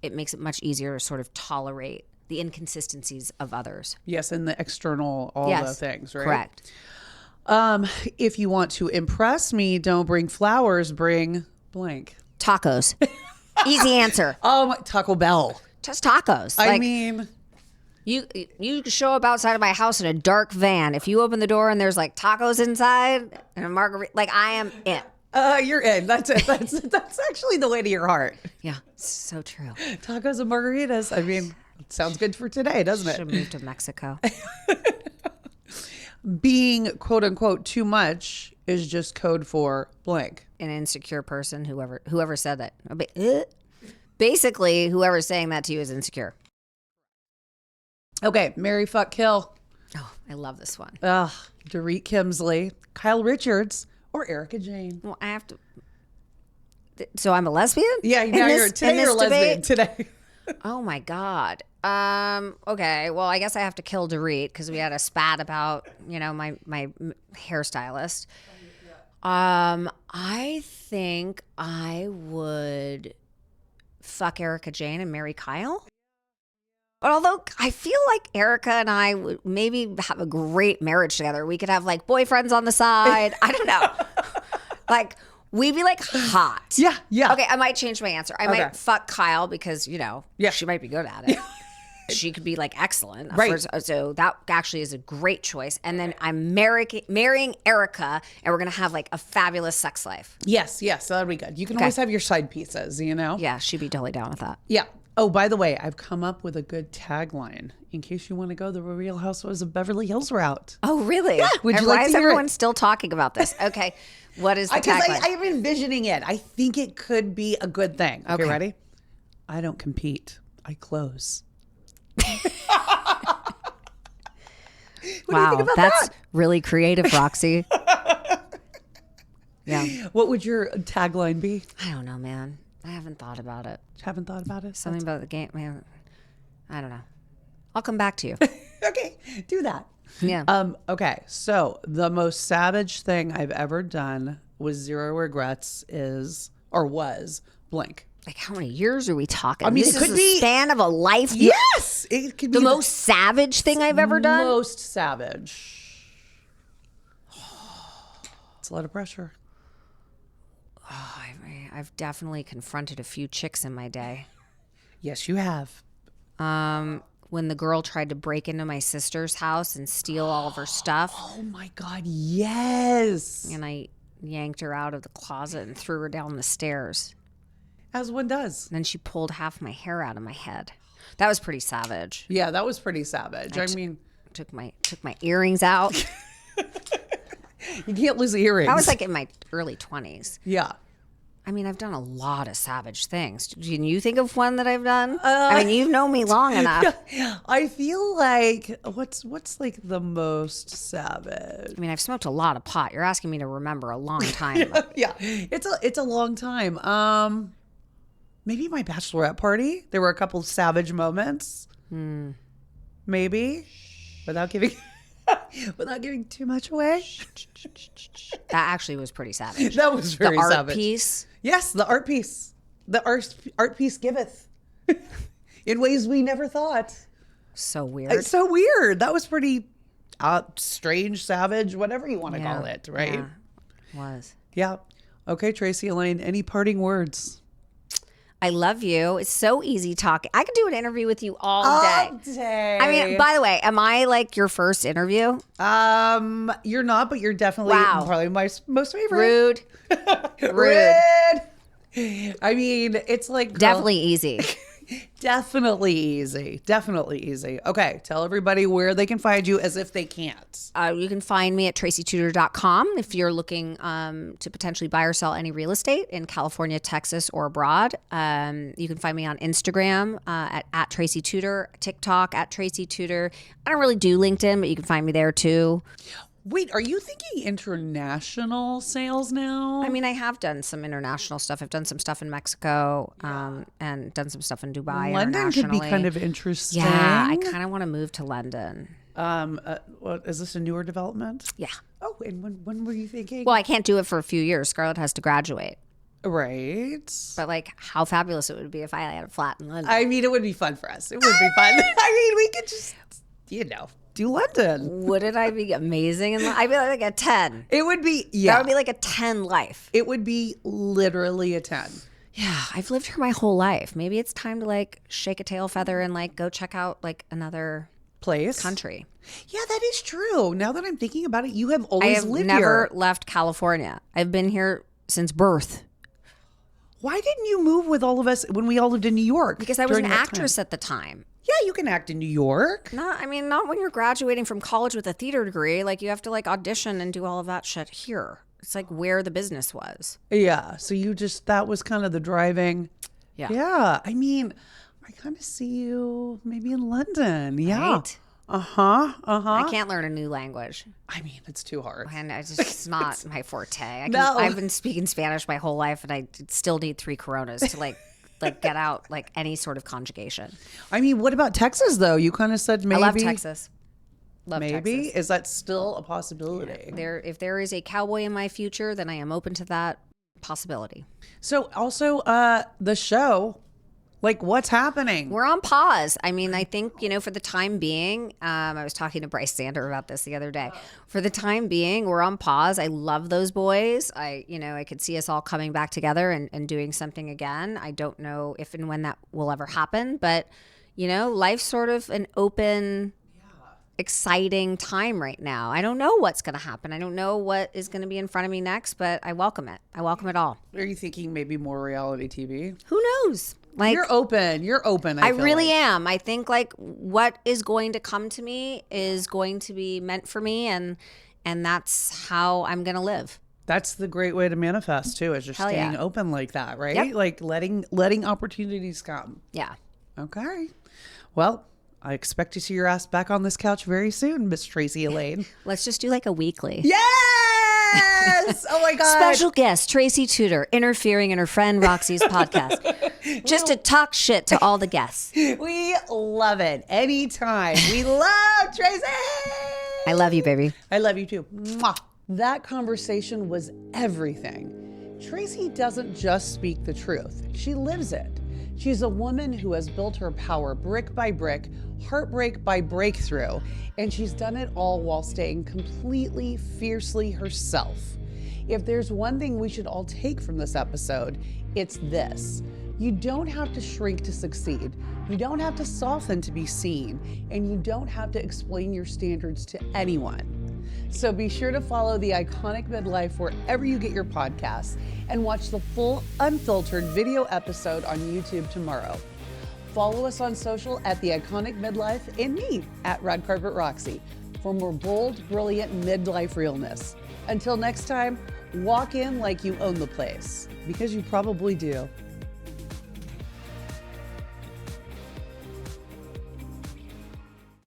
it makes it much easier to sort of tolerate the inconsistencies of others. Yes, and the external, the things, right? Correct. If you want to impress me, don't bring flowers, bring blank. Tacos. Easy answer. Taco Bell. Just tacos. I mean... You show up outside of my house in a dark van. If you open the door and there's like tacos inside and a margarita, like I am in. You're in. That's it. That's actually the way to your heart. Yeah, so true. Tacos and margaritas. I mean, it sounds good for today, doesn't it? Should move to Mexico. Being quote unquote too much is just code for blank. An insecure person, whoever said that. Basically, whoever's saying that to you is insecure. Okay, marry, fuck, kill. Oh, I love this one. Dorit Kimsley, Kyle Richards, or Erica Jane. Well, I have to. So I'm a lesbian? Yeah, now you're a lesbian today. Oh my God. Okay. Well, I guess I have to kill Dorit because we had a spat about, my hairstylist. I think I would fuck Erica Jane and marry Kyle. But although I feel like Erica and I would maybe have a great marriage together. We could have like boyfriends on the side. I don't know. Like we'd be like hot. Yeah. Okay, I might change my answer. I might fuck Kyle because, she might be good at it. She could be like excellent. Right. So that actually is a great choice. And then I'm marrying Erica and we're going to have like a fabulous sex life. Yes. That'd be good. You can always have your side pieces, Yeah, she'd be totally down with that. Yeah. Oh, by the way, I've come up with a good tagline in case you want to go the Real Housewives of Beverly Hills route. Oh, really? Yeah. Would you Why like is to hear everyone it? still talking about this? Okay. What is the Because tagline? I'm envisioning it. I think it could be a good thing. Okay, ready? I don't compete. I close. Wow, that's really creative, Roxy. Yeah. What would your tagline be? I don't know, man. I haven't thought about it. Haven't thought about it? Something about the game, man. I don't know. I'll come back to you. Okay, do that. Yeah. Okay, so the most savage thing I've ever done with zero regrets was blank. Like how many years are we talking? I mean, this it could is be the span of a life. Yes, it could be the most savage thing I've ever done. Most savage. It's a lot of pressure. Oh, I've definitely confronted a few chicks in my day. Yes, you have. When the girl tried to break into my sister's house and steal all of her stuff, Oh my God, yes. and I yanked her out of the closet and threw her down the stairs. As one does. And then she pulled half my hair out of my head. That was pretty savage. Yeah, that was pretty savage. I mean, took my earrings out. you can't lose earrings. I was like in my early 20s. Yeah. I mean, I've done a lot of savage things. Can you think of one that I've done? I mean, you've known me long enough. I feel like what's like the most savage? I mean, I've smoked a lot of pot. You're asking me to remember a long time ago. Yeah, it's a long time. Maybe my bachelorette party. There were a couple of savage moments. Maybe, without giving too much away. That actually was pretty savage. That was very the art savage. piece. Yes, the art piece. The art piece giveth in ways we never thought. So weird. It's so weird. That was pretty strange, savage, whatever you want to call it, right? Yeah, was. Yeah. Okay, Tracy Elaine, any parting words? I love you. It's so easy talking. I could do an interview with you all day. I mean, by the way, am I like your first interview? You're not, but you're definitely probably my most favorite. Rude. Rude. I mean, it's like Definitely easy. Definitely easy. Definitely easy. Okay, tell everybody where they can find you as if they can't. You can find me at tracytutor.com if you're looking to potentially buy or sell any real estate in California, Texas, or abroad. You can find me on Instagram at Tracy Tutor, TikTok at Tracy Tutor. I don't really do LinkedIn, but you can find me there too. Wait, are you thinking international sales now? I mean, I have done some international stuff. I've done some stuff in Mexico and done some stuff in Dubai. London could be kind of interesting. Yeah, I kind of want to move to London. What, is this a newer development? Yeah. Oh, and when were you thinking? Well, I can't do it for a few years. Scarlett has to graduate. Right. But like, how fabulous it would be if I had a flat in London. I mean, it would be fun for us. It would be fun. I mean, we could just, do London. Wouldn't I be amazing? I'd be like a 10. It would be, yeah. That would be like a 10 life. It would be literally a 10. Yeah, I've lived here my whole life. Maybe it's time to like shake a tail feather and like go check out like another place, country. Yeah, that is true. Now that I'm thinking about it, you have always lived here. I have never left California. I've been here since birth. Why didn't you move with all of us when we all lived in New York? Because I was an actress at the time. Yeah, you can act in New York. Not when you're graduating from college with a theater degree. Like you have to like audition and do all of that shit here. It's like where the business was. Yeah. So that was kind of the driving. Yeah. Yeah. I mean, I kind of see you maybe in London. Yeah. Right? I can't learn a new language. I mean, it's too hard. And it's not my forte. I've been speaking Spanish my whole life and I still need 3 Coronas to like get out like any sort of conjugation. I mean, what about Texas though? You kind of said maybe. I love Texas. Maybe Texas. Is that still a possibility? Yeah. If there is a cowboy in my future, then I am open to that possibility. So also the show, like what's happening? We're on pause. I mean, I think, for the time being, I was talking to Bryce Sander about this the other day. For the time being, we're on pause. I love those boys. I could see us all coming back together and doing something again. I don't know if and when that will ever happen, but life's sort of an open, exciting time right now. I don't know what's going to happen. I don't know what is going to be in front of me next, but I welcome it. I welcome it all. Are you thinking maybe more reality TV? Who knows? Like, You're open. I really am. I think like what is going to come to me is going to be meant for me, and that's how I'm going to live. That's the great way to manifest too, is just staying open like that, right? Yep. Like letting opportunities come. Yeah. Okay. Well, I expect to see your ass back on this couch very soon, Miss Tracy Elaine. Let's just do like a weekly. Yes! Oh my God. Special guest, Tracy Tutor, interfering in her friend Roxy's podcast. Just to talk shit to all the guests. We love it. Anytime. We love Tracy. I love you, baby. I love you too. Mwah. That conversation was everything. Tracy doesn't just speak the truth. She lives it. She's a woman who has built her power brick by brick, heartbreak by breakthrough, and she's done it all while staying completely, fiercely herself. If there's one thing we should all take from this episode, it's this. You don't have to shrink to succeed. You don't have to soften to be seen, and you don't have to explain your standards to anyone. So be sure to follow the Iconic Midlife wherever you get your podcasts and watch the full Unfiltered video episode on YouTube tomorrow. Follow us on social at the Iconic Midlife and me at Red Carpet Roxy for more bold, brilliant midlife realness. Until next time, walk in like you own the place, because you probably do.